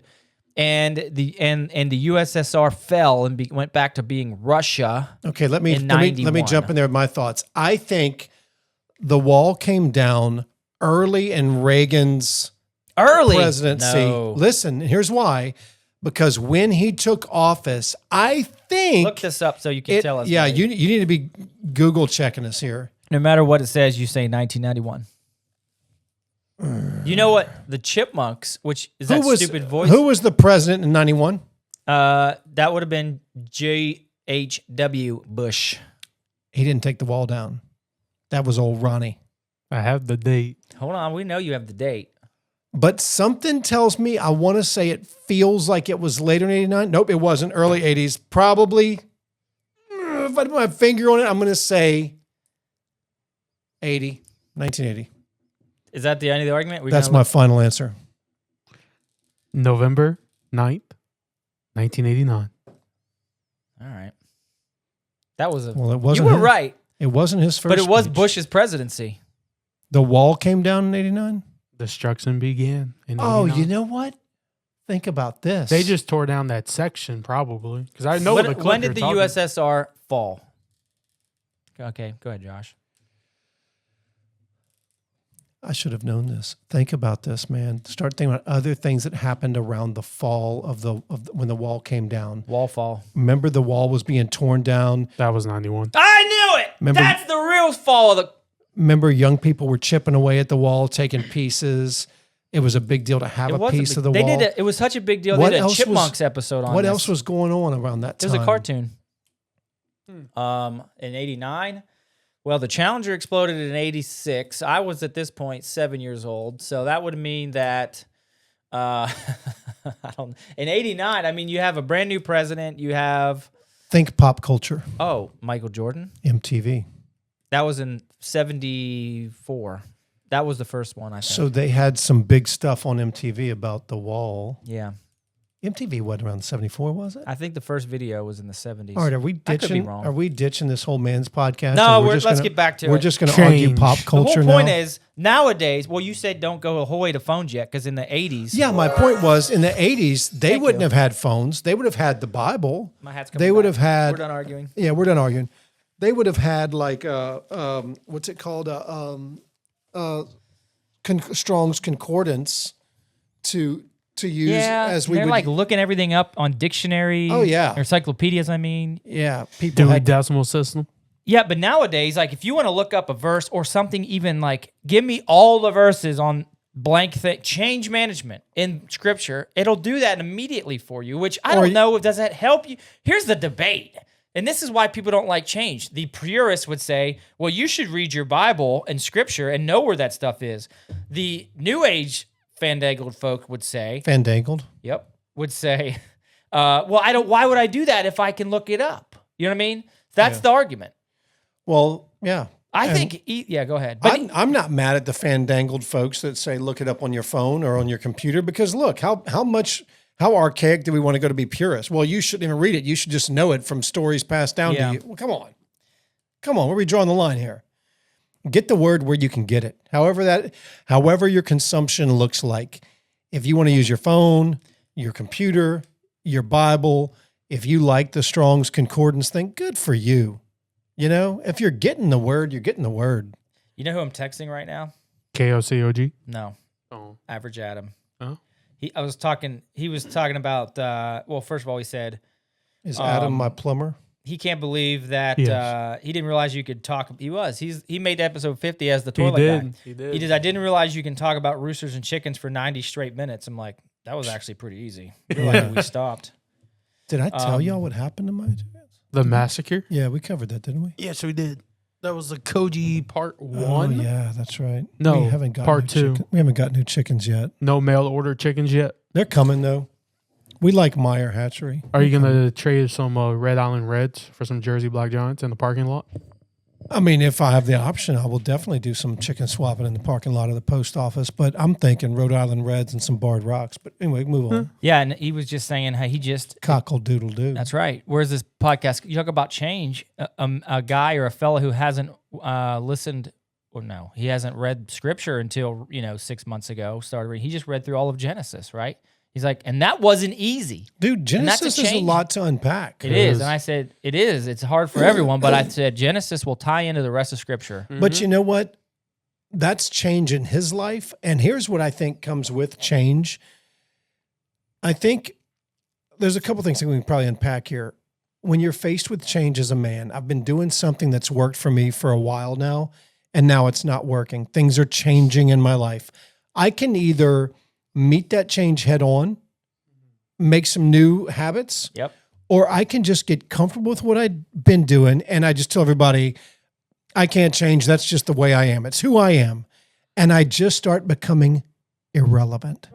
And the USSR fell and went back to being Russia. Okay, let me in jump 91. in there with my thoughts. I think the wall came down early in Reagan's presidency. No. Listen, here's why. Because when he took office, I think Look this up so you can tell us. Yeah, Mike. you need to be Google checking us here. No matter what it says, you say 1991. You know what? The Chipmunks, which is that stupid voice. Who was the president in 91? That would have been J.H.W. Bush. He didn't take the wall down. That was old Ronnie. I have the date. Hold on, we know you have the date. But something tells me, I want to say it feels like it was later in 89. Nope, it wasn't. Early 80s. Probably, if I put my finger on it, I'm going to say 1980. Is that the end of the argument? That's my final answer. November 9th, 1989. All right. That was Well, it wasn't. You were right, It wasn't his first. but it was speech. Bush's presidency. The wall came down in 89. Destruction began in 89. Oh, you know what? Think about this. They just tore down that section probably. Because I know the clip When did the you're talking- USSR fall? Okay, go ahead, Josh. I should have known this. Think about this, man. Start thinking about other things that happened around the fall of when the wall came down. Wall fall. Remember, the wall was being torn down. That was 91. I knew it. Remember- That's the real fall of the. Remember, young people were chipping away at the wall, taking pieces. It was a big deal to have a piece of the They wall. did it. It was such a big deal. What They did a else was- Chipmunks episode on What this. else was going on around that It time? was a cartoon. In 89. Well, the Challenger exploded in 86. I was at this point 7 years old. So that would mean that I don't in 89, I mean, you have a brand new president. You have, Think pop culture. Michael Jordan. MTV. That was in 74. That was the first one, I think. So they had some big stuff on MTV about the wall. Yeah. MTV wasn't around 74, was it? I think the first video was in the 70s. All right, are we I could be ditching? wrong. Are we ditching this whole man's podcast? No, and let's gonna- get back to We're it. just going to argue Change. pop The whole culture point now. is, nowadays, well, you said don't go all the way to phones yet, because in the 80s. Yeah, my point was in the 80s, they Thank wouldn't you. have had phones. They would have had the Bible. My hat's coming They would back. have had. We're done arguing. Yeah, we're done arguing. They would have had like what's it called? Strong's Concordance to use Yeah, as we they're would. like looking everything up on dictionary. Oh, yeah. or encyclopedias. I mean, yeah, people Dewey had. Decimal System. yeah, but nowadays, like if you want to look up a verse or something, even like give me all the verses on blank thing, change management in Scripture, it'll do that immediately for you. Which I don't know. Does that help you? Here's the debate. And this is why people don't like change. The purists would say, well, you should read your Bible and Scripture and know where that stuff is. The New Age fandangled folk would say, Fandangled. Yep. Would say, well, why would I do that if I can look it up? You know what I mean? That's the argument. Well, yeah. I think, yeah, go ahead. But I'm not mad at the fandangled folks that say look it up on your phone or on your computer, because look, how archaic do we want to go to be purists? Well, you shouldn't even read it. You should just know it from stories passed down Yeah. to you. Well, come on, where are we drawing the line here? Get the word where you can get it. However your consumption looks like. If you want to use your phone, your computer, your Bible, if you like the Strong's Concordance thing, good for you. You know, if you're getting the word, you're getting the word. you know who I'm texting right now? KOCOG. No, Oh. Average Adam. Oh. He was talking about, well, first of all, he said Is Adam my plumber? he can't believe that Yes. he didn't realize you could talk. He made episode 50 as the toilet guy. He did. He did. I didn't realize you can talk about roosters and chickens for 90 straight minutes. I'm like, that was actually pretty easy. We're lucky we stopped. Did I tell y'all what happened to my? The massacre? Yeah, we covered that, didn't we? Yes, we did. That was the Koji part Oh, 1. yeah, that's right. No, we haven't got part new 2. chicken- We haven't got new chickens yet. No mail order chickens yet. They're coming though. We like Meyer Hatchery. Are you going to trade some Red Island Reds for some Jersey Black Giants in the parking lot? I mean, if I have the option, I will definitely do some chicken swapping in the parking lot of the post office. But I'm thinking Rhode Island Reds and some Barred Rocks. But anyway, move on. Yeah, and he was just saying how he just. Cockle doodle doo. That's right. Where's this podcast? You talk about change. A guy or a fella who hasn't listened, or no, he hasn't read scripture until 6 months ago. Started reading. He just read through all of Genesis, right? He's like, and that wasn't easy. Dude, And that's a Genesis is a change. lot to unpack. It is. And I said, it is. It's hard for everyone, but I said Genesis will tie into the rest of Scripture. But you know what? That's change in his life. And here's what I think comes with change. I think there's a couple things that we can probably unpack here. When you're faced with change as a man, I've been doing something that's worked for me for a while now, and now it's not working. Things are changing in my life. I can either meet that change head on, make some new habits, Yep. or I can just get comfortable with what I've been doing, and I just tell everybody, I can't change. That's just the way I am. It's who I am. And I just start becoming irrelevant.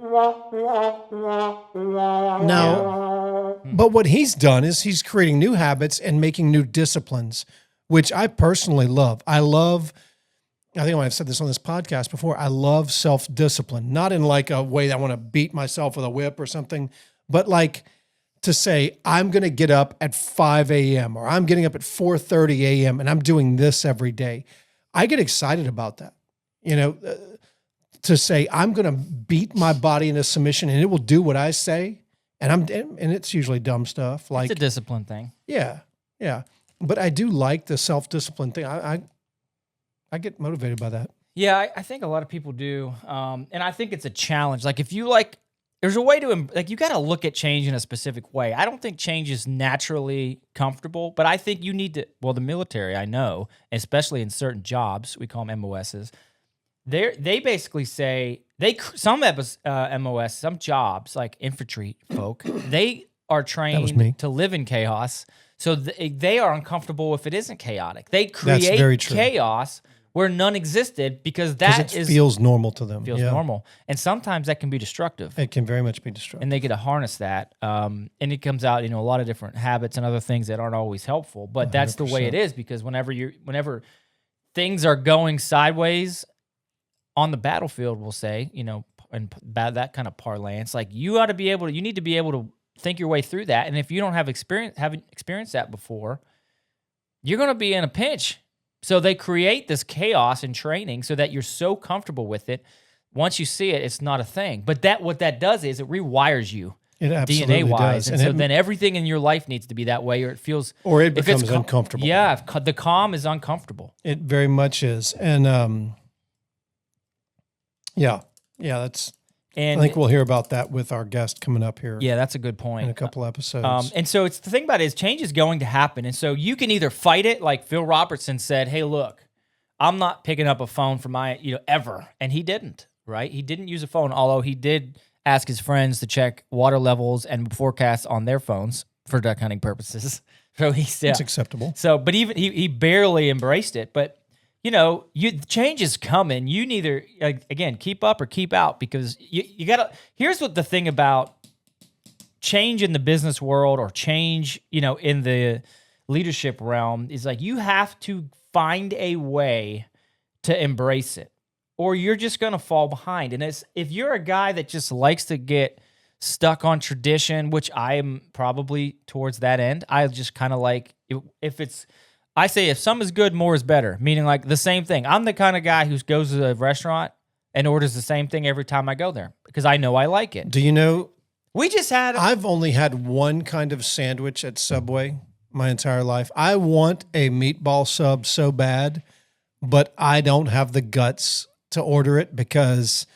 Now, but what he's done is he's creating new habits and making new disciplines, which I personally love. I think I've said this on this podcast before. I love self-discipline, not in like a way that I want to beat myself with a whip or something, but like to say, I'm going to get up at 5 a.m. or I'm getting up at 4:30 a.m. and I'm doing this every day. I get excited about that, to say I'm going to beat my body into submission and it will do what I say. And it's usually dumb stuff. Like It's a discipline thing. yeah. But I do like the self-discipline thing. I get motivated by that. Yeah, I think a lot of people do. And I think it's a challenge. Like if you there's a way to, you got to look at change in a specific way. I don't think change is naturally comfortable, but I think you need to, the military, I know, especially in certain jobs, we call them MOSs, they basically say, some MOS, some jobs, like infantry folk, they are was me. trained to live in chaos. So they are uncomfortable if it isn't chaotic. They That's very create true. chaos where none existed because Because it feels normal to them. feels Yeah. normal. And sometimes that can be destructive. It can very much be destructive. And they get to harness that. And it comes out, a lot of different habits and other things that aren't always helpful. But that's the way it is, because whenever things are going sideways on the battlefield, we'll say, and that kind of parlance, like you need to be able to think your way through that. And if you don't haven't experienced that before, you're going to be in a pinch. So they create this chaos in training so that you're so comfortable with it. Once you see it, it's not a thing. But what that does is it rewires you It absolutely DNA-wise. does. And so then everything in your life needs to be that way, or it feels... Or it if it's becomes uncomfortable. Yeah, if the calm is uncomfortable. It very much is. And that's... And I think we'll hear about that with our guest coming up here yeah, that's a good point. in a couple episodes. And so it's the thing about it is change is going to happen. And so you can either fight it, like Phil Robertson said, hey, look, I'm not picking up a phone for my, ever. And he didn't, right? He didn't use a phone, although he did ask his friends to check water levels and forecasts on their phones for duck hunting purposes. So it's acceptable. So, but even he barely embraced it. But change is coming. You neither again keep up or keep out, because you gotta. Here's what the thing about change in the business world or change, in the leadership realm is, like, you have to find a way to embrace it, or you're just going to fall behind. And if you're a guy that just likes to get stuck on tradition, which I am probably towards that end, I just kind of like, I say if some is good, more is better, meaning like the same thing. I'm the kind of guy who goes to a restaurant and orders the same thing every time I go there because I know I like it. Do you know? I've only had one kind of sandwich at Subway my entire life. I want a meatball sub so bad, but I don't have the guts to order it because,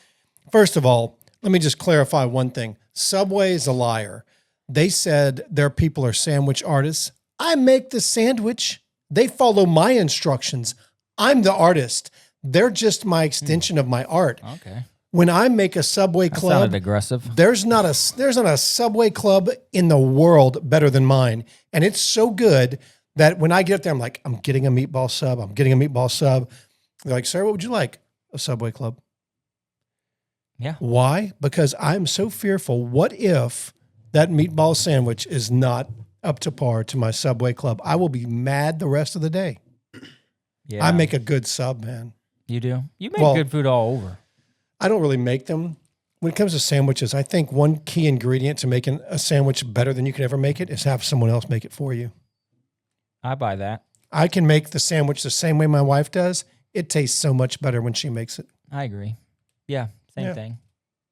first of all, let me just clarify one thing. Subway is a liar. They said their people are sandwich artists. I make the sandwich. They follow my instructions. I'm the artist. They're just my extension of my art. Okay. When I make a Subway That club, sounded aggressive. there's not a Subway club in the world better than mine. And it's so good that when I get up there, I'm like, I'm getting a meatball sub. I'm getting a meatball sub. They're like, sir, what would you like? A Subway club. Yeah. Why? Because I'm so fearful. What if that meatball sandwich is not up to par to my Subway club? I will be mad the rest of the day. Yeah. I make a good sub, man. You do? You make good food all over. I don't really make them. When it comes to sandwiches, I think one key ingredient to making a sandwich better than you can ever make it is have someone else make it for you. I buy that. I can make the sandwich the same way my wife does. It tastes so much better when she makes it. I agree. Yeah, same thing.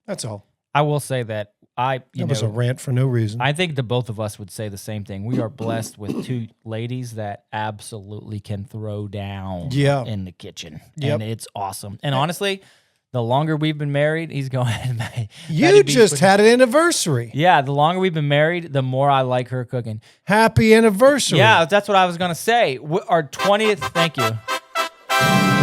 That's all. I will say that that was a rant for no reason. I think the both of us would say the same thing. We are blessed with two ladies that absolutely can throw down in the kitchen. Yep. And it's awesome. And honestly, the longer we've been married, he's going, You just had an anniversary. Yeah, the longer we've been married, the more I like her cooking. Happy anniversary. Yeah, that's what I was going to say. Our 20th, thank you.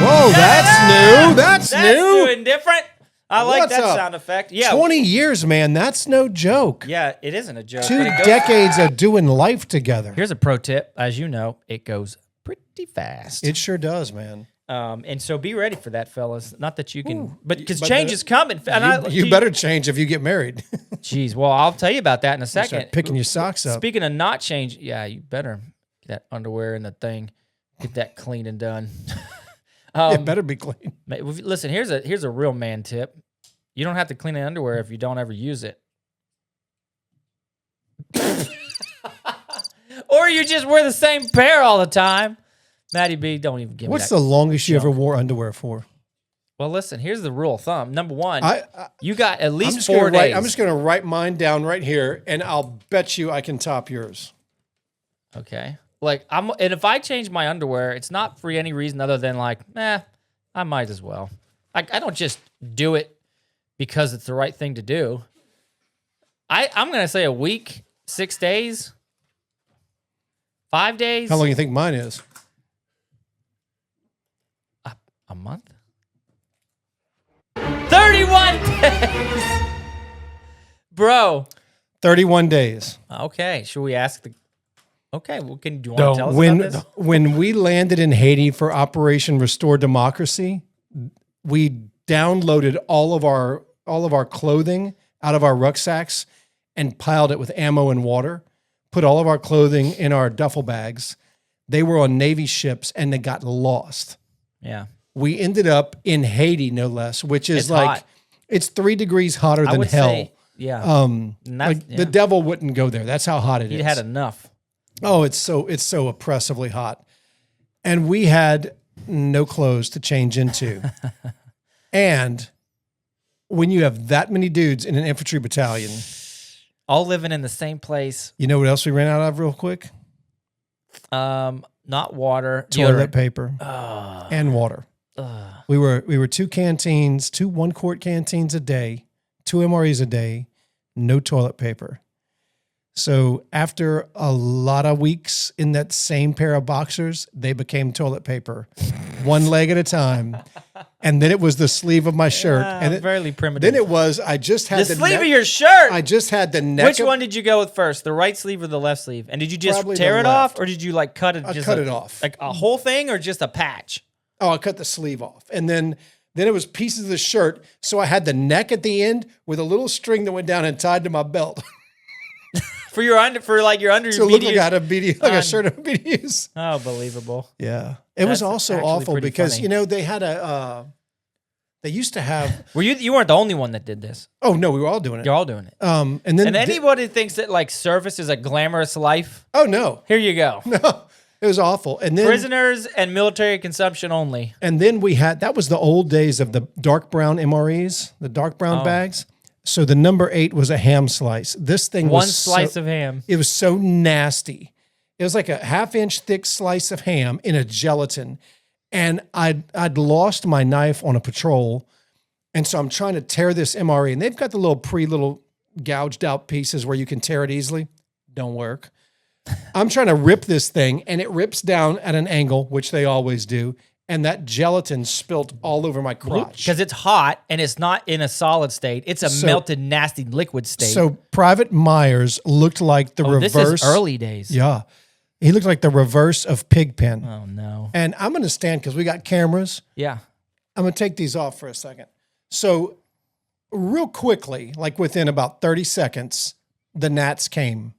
Whoa, that's new. That's new. New and different. I like What's that up? sound effect. Yeah. 20 years, man. That's no joke. Yeah, it isn't a joke. 2 but it goes- decades of doing life together. Here's a pro tip. As you know, it goes pretty fast. It sure does, man. And so be ready for that, fellas. Not that you can, but because but change that- is coming. And You better change if you get married. Jeez, well, I'll tell you about that in a second. Start picking your socks up. Speaking of not change, yeah, you better get that underwear in the thing, get that clean and done. It better be clean. Listen, here's a real man tip. You don't have to clean the underwear if you don't ever use it. Or you just wear the same pair all the time. Matty B, don't even give me What's that. the longest you ever wore underwear for? Well, listen, here's the rule of thumb. Number one, you got at I'm least just 4 days. I'm just going to write mine down right here, and I'll bet you I can top yours. Okay. And if I change my underwear, it's not for any reason other than I might as well. I don't just do it because it's the right thing to do. I'm going to say a week, 6 days, 5 days. How long do you think mine is? A month? 31 days. Bro. 31 days. Okay. Should we ask the... Okay. Well, do you want to tell us about this? When we landed in Haiti for Operation Restore Democracy, we downloaded all of our clothing out of our rucksacks and piled it with ammo and water, put all of our clothing in our duffel bags. They were on Navy ships and they got lost. Yeah. We ended up in Haiti, no less, which is hot. It's 3 degrees hotter than hell. Say, yeah. The devil wouldn't go there. That's how hot it is. He'd had enough. Oh, it's so oppressively hot. And we had no clothes to change into. And when you have that many dudes in an infantry battalion, All living in the same place. you know what else we ran out of real quick? Not water. Toilet paper and water. We were 2 canteens, 2 1-quart canteens a day, 2 MREs a day, no toilet paper. So after a lot of weeks in that same pair of boxers, they became toilet paper, one leg at a time. And then it was the sleeve of my shirt. And Fairly primitive. then it was, I just had the sleeve of your shirt. I just had the neck. Which one did you go with first? The right sleeve or the left sleeve? And did you just Probably tear the it off, left. or did you cut it? I Just cut it off. Like a whole thing, or just a patch? Oh, I cut the sleeve off. And then it was pieces of the shirt. So I had the neck at the end with a little string that went down and tied to my belt. for your under So it looked like I had a BD, like a shirt of BDUs. Oh, believable. Yeah. It was That's also actually awful pretty because, funny. they had they used to have, Were you weren't the only one that did this. oh no, we were all doing it. You're all doing it. And then, And anybody thinks that like service is a glamorous life, oh no, here you go. no, it was awful. And then, Prisoners and military consumption only. and then that was the old days of the dark brown MREs, the dark brown bags. So the number 8 was a ham slice. This thing One was slice of ham. It was so nasty. It was like a half-inch thick slice of ham in a gelatin. And I'd lost my knife on a patrol. And so I'm trying to tear this MRE. And they've got the little gouged out pieces where you can tear it easily. Don't work. I'm trying to rip this thing, and it rips down at an angle, which they always do. And that gelatin spilt all over my crotch. Because it's hot and it's not in a solid state. It's a melted, nasty liquid state. So Private Myers looked like the reverse. This is early days. Yeah. He looked like the reverse of Pigpen. Oh, no. And I'm going to stand because we got cameras. Yeah. I'm going to take these off for a second. So real quickly, like within about 30 seconds, the gnats came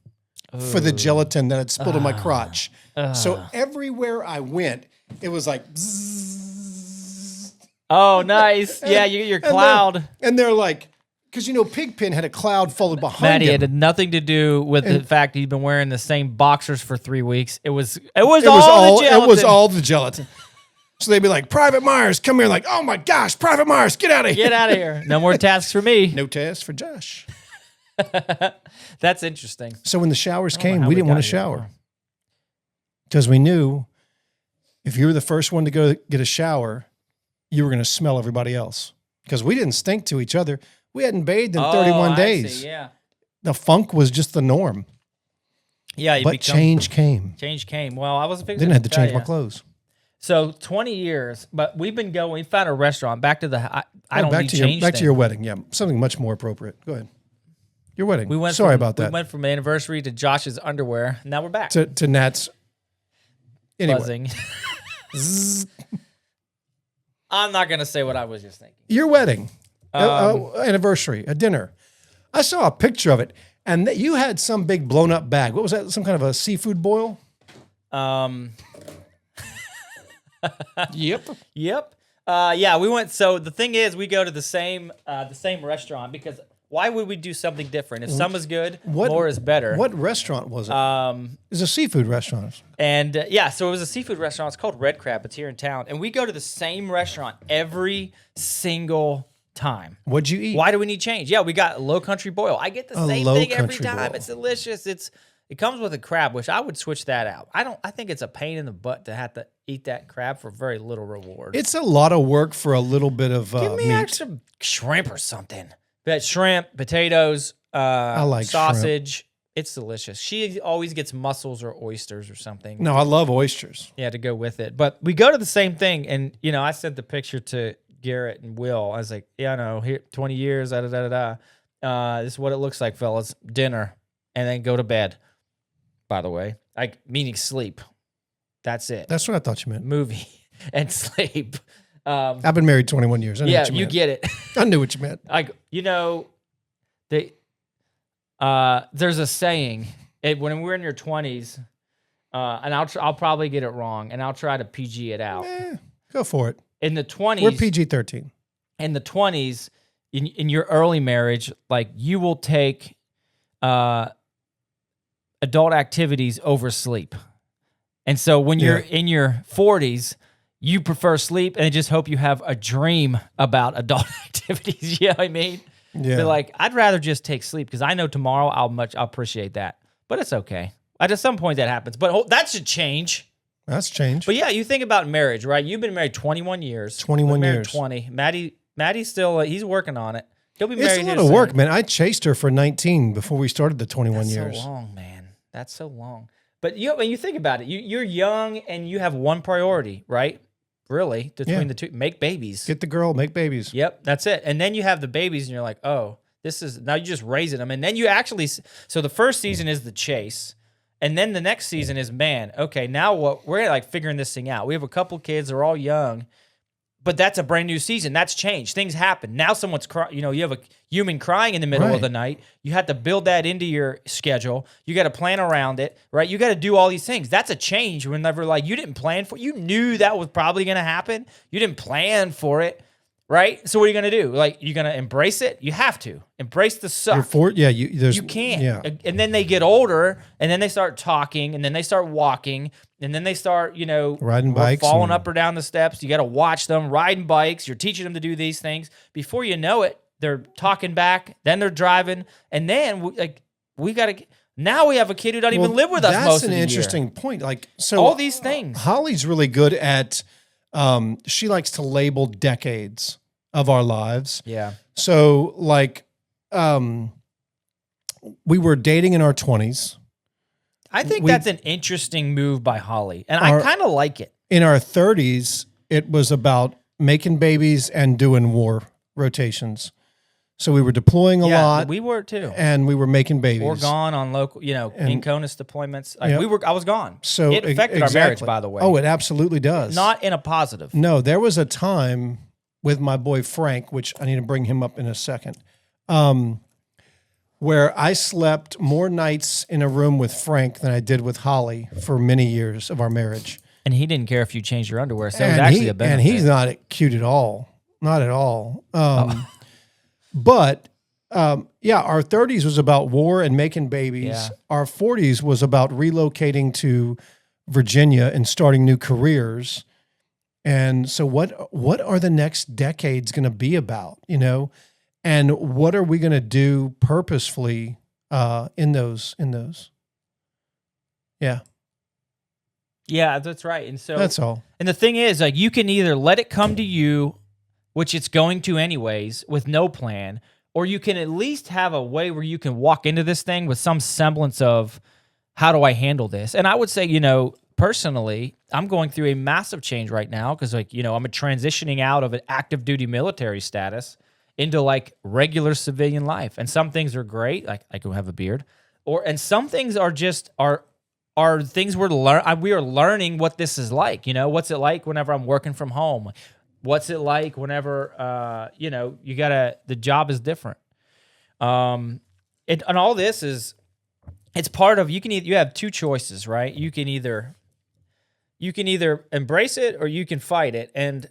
for the gelatin that had spilled in my crotch. So everywhere I went, it was like, bzzz. Oh, nice. Yeah, you get your cloud. And they're like, because, Pigpen had a cloud followed behind Maddie, him. it had nothing to do with the fact he'd been wearing the same boxers for 3 weeks. It was It all the gelatin. It was all the gelatin. So they'd be like, Private Myers, come here. Like, oh my gosh, Private Myers, get out of here. Get out of here. No more tasks for me. No test for Josh. That's interesting. So when the showers know came, how we we didn't want got to here. shower because we knew if you were the first one to go get a shower, you were going to smell everybody else because we didn't stink to each other. We hadn't bathed in 31 I days. see, yeah. The funk was just the norm. Yeah, But change came. Change came. Well, I wasn't fixing Didn't have to change tell my ya. clothes. So 20 years, but we've been going. We found a restaurant. Back to the. I don't back need to your change. back to thing. your wedding. Yeah, something much more appropriate. Go ahead. Your wedding. We went. Sorry from, about that. We went from anniversary to Josh's underwear. Now we're back. To Nat's. Anyway, Buzzing. I'm not gonna say what I was just thinking. your wedding, anniversary, a dinner. I saw a picture of it, and you had some big blown up bag. What was that? Some kind of a seafood boil? Yep. Yep. Yeah, we went. So the thing is, we go to the same restaurant because why would we do something different? If some is good, more is better. What restaurant was it? It was a seafood restaurant. And so it was a seafood restaurant. It's called Red Crab. It's here in town, and we go to the same restaurant every single time. What'd you eat? Why do we need change? Yeah, we got Low Country Boil. I get the same Low thing every Country time. Boil. It's delicious. It comes with a crab, which I would switch that out. I think it's a pain in the butt to have to eat that crab for very little reward. It's a lot of work for a little bit of Give me meat. extra shrimp or something. But shrimp, potatoes, I like sausage. It's delicious. She always gets mussels or oysters or something. No, I love oysters. Yeah, to go with it. But we go to the same thing, and I sent the picture to Garrett and Will. I was like, yeah, I know, here 20 years, This is what it looks like, fellas. Dinner, and then go to bed. By the way, like meaning sleep. That's it. That's what I thought you meant. Movie and sleep. I've been married 21 years. I knew Yeah, what you you meant. get it. I knew what you meant. Like there's a saying when we're in your 20s, and I'll probably get it wrong, and I'll try to PG it out. Go for it. In the 20s, We're PG-13. in the 20s, in your early marriage, like you will take adult activities over sleep. And so when you're in your 40s, you prefer sleep and just hope you have a dream about adult activities. You know what I mean? Yeah. But like, I'd rather just take sleep because I know tomorrow I'll appreciate that. But it's okay. At some point that happens. But that should change. That's changed. But yeah, you think about marriage, right? You've been married 21 years. 21 married years. 20. Maddie's still, he's working on it. He'll be married. It's a lot of work, man. I chased her for 19 before we started the 21 That's years. so long, man. That's so long. But when you think about it, you're young and you have one priority, right? Really, between the two, make babies. Get the girl, make babies. Yep, that's it. And then you have the babies, and you're like, oh, now you're just raising them. And then you actually, so the first season is the chase. And then the next season is, man, okay, now what? We're like figuring this thing out. We have a couple kids, they're all young, But that's a brand new season. That's changed. Things happen. Now someone's crying. You have a human crying in the middle of the night. You have to build that into your schedule. You got to plan around it, right? You got to do all these things. That's a change whenever you didn't plan for it. You knew that was probably going to happen. You didn't plan for it, right? So what are you going to do? You're going to embrace it? You have to. Embrace the suck. You can't. Yeah. And then they get older, and then they start talking, and then they start walking, and then they start, riding bikes, falling up or down the steps. You got to watch them riding bikes. You're teaching them to do these things. Before you know it, they're talking back. Then they're driving, and then we got to. Now we have a kid who doesn't even live with us most of the year. That's an interesting point. So all these things. Holly's really good at. She likes to label decades of our lives. Yeah. So we were dating in our 20s. I think that's an interesting move by Holly, and I kind of like it. In our 30s, it was about making babies and doing war rotations. So we were deploying a lot. We were too. And we were making babies. Or gone on local, in CONUS deployments. I was gone. So it affected our marriage, by the way. Oh, it absolutely does. Not in a positive. No, there was a time with my boy Frank, which I need to bring him up in a second, where I slept more nights in a room with Frank than I did with Holly for many years of our marrich. And he didn't care if you changed your underwear, so it was actually a benefit. And he's not cute at all. Not at all. But, our 30s was about war and making babies. Yeah. Our 40s was about relocating to Virginia and starting new careers. And so what are the next decades going to be about, And what are we going to do purposefully in those? Yeah. Yeah, that's right. And so that's all. And the thing is, you can either let it come to you, which it's going to anyways, with no plan, or you can at least have a way where you can walk into this thing with some semblance of how do I handle this? And I would say, personally, I'm going through a massive change right now because, I'm transitioning out of an active duty military status into regular civilian life. And some things are great, like I can have a beard, and some things are just are things we are learning what this is like. What's it like whenever I'm working from home? What's it like whenever the job is different. And all this is, it's part of, you have two choices, right? You can either embrace it or you can fight it. And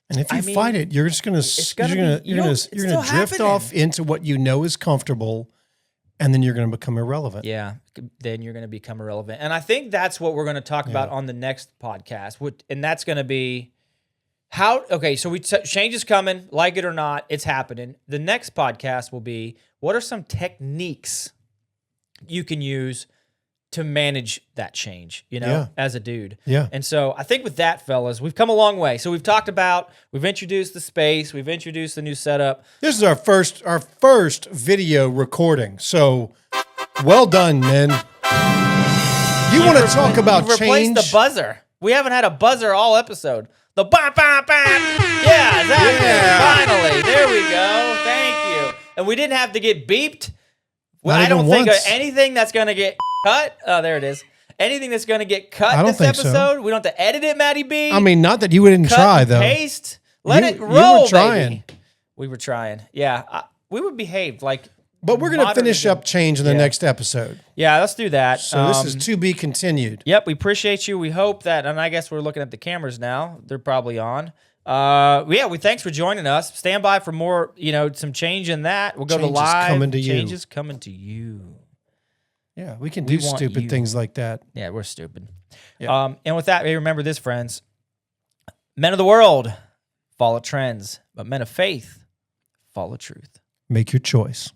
if you fight it, you're just going to drift off into what is comfortable, and then you're going to become irrelevant. Yeah, then you're going to become irrelevant. And I think that's what we're going to talk about on the next podcast. And that's going to be so change is coming, like it or not, it's happening. The next podcast will be, what are some techniques you can use to manage that change, as a dude. Yeah. And so I think with that, fellas, we've come a long way. So we've introduced the space, we've introduced the new setup. This is our first video recording. So well done, man. You want to talk about change? Replaced the buzzer. We haven't had a buzzer all episode. The bam, bam, bam. Yeah, exactly. Yeah. Finally. There we go. Thank you. And we didn't have to get beeped. Well, I don't think anything that's going to get cut. Oh, there it is. Anything that's going to get cut this episode, we don't have to edit it, Matty B. I mean, not that you didn't try, though. Paste. Let it roll, you were trying. Baby. We were trying. Yeah. We would behave like. But we're going to finish up change in the next episide. Yeah, let's do that. So this is to be continued. Yep, we appreciate you. We hope that, and I guess we're looking at the cameras now. They're probably on. Thanks for joining us. Stand by for more, some change in that. We'll go to live. Change is coming to you. Yeah, we can do stupid things like that. Yeah, we're stupid. Yeah. And with that, remember this, friends. Men of the world follow trends, but men of faith follow truth. Make your choice.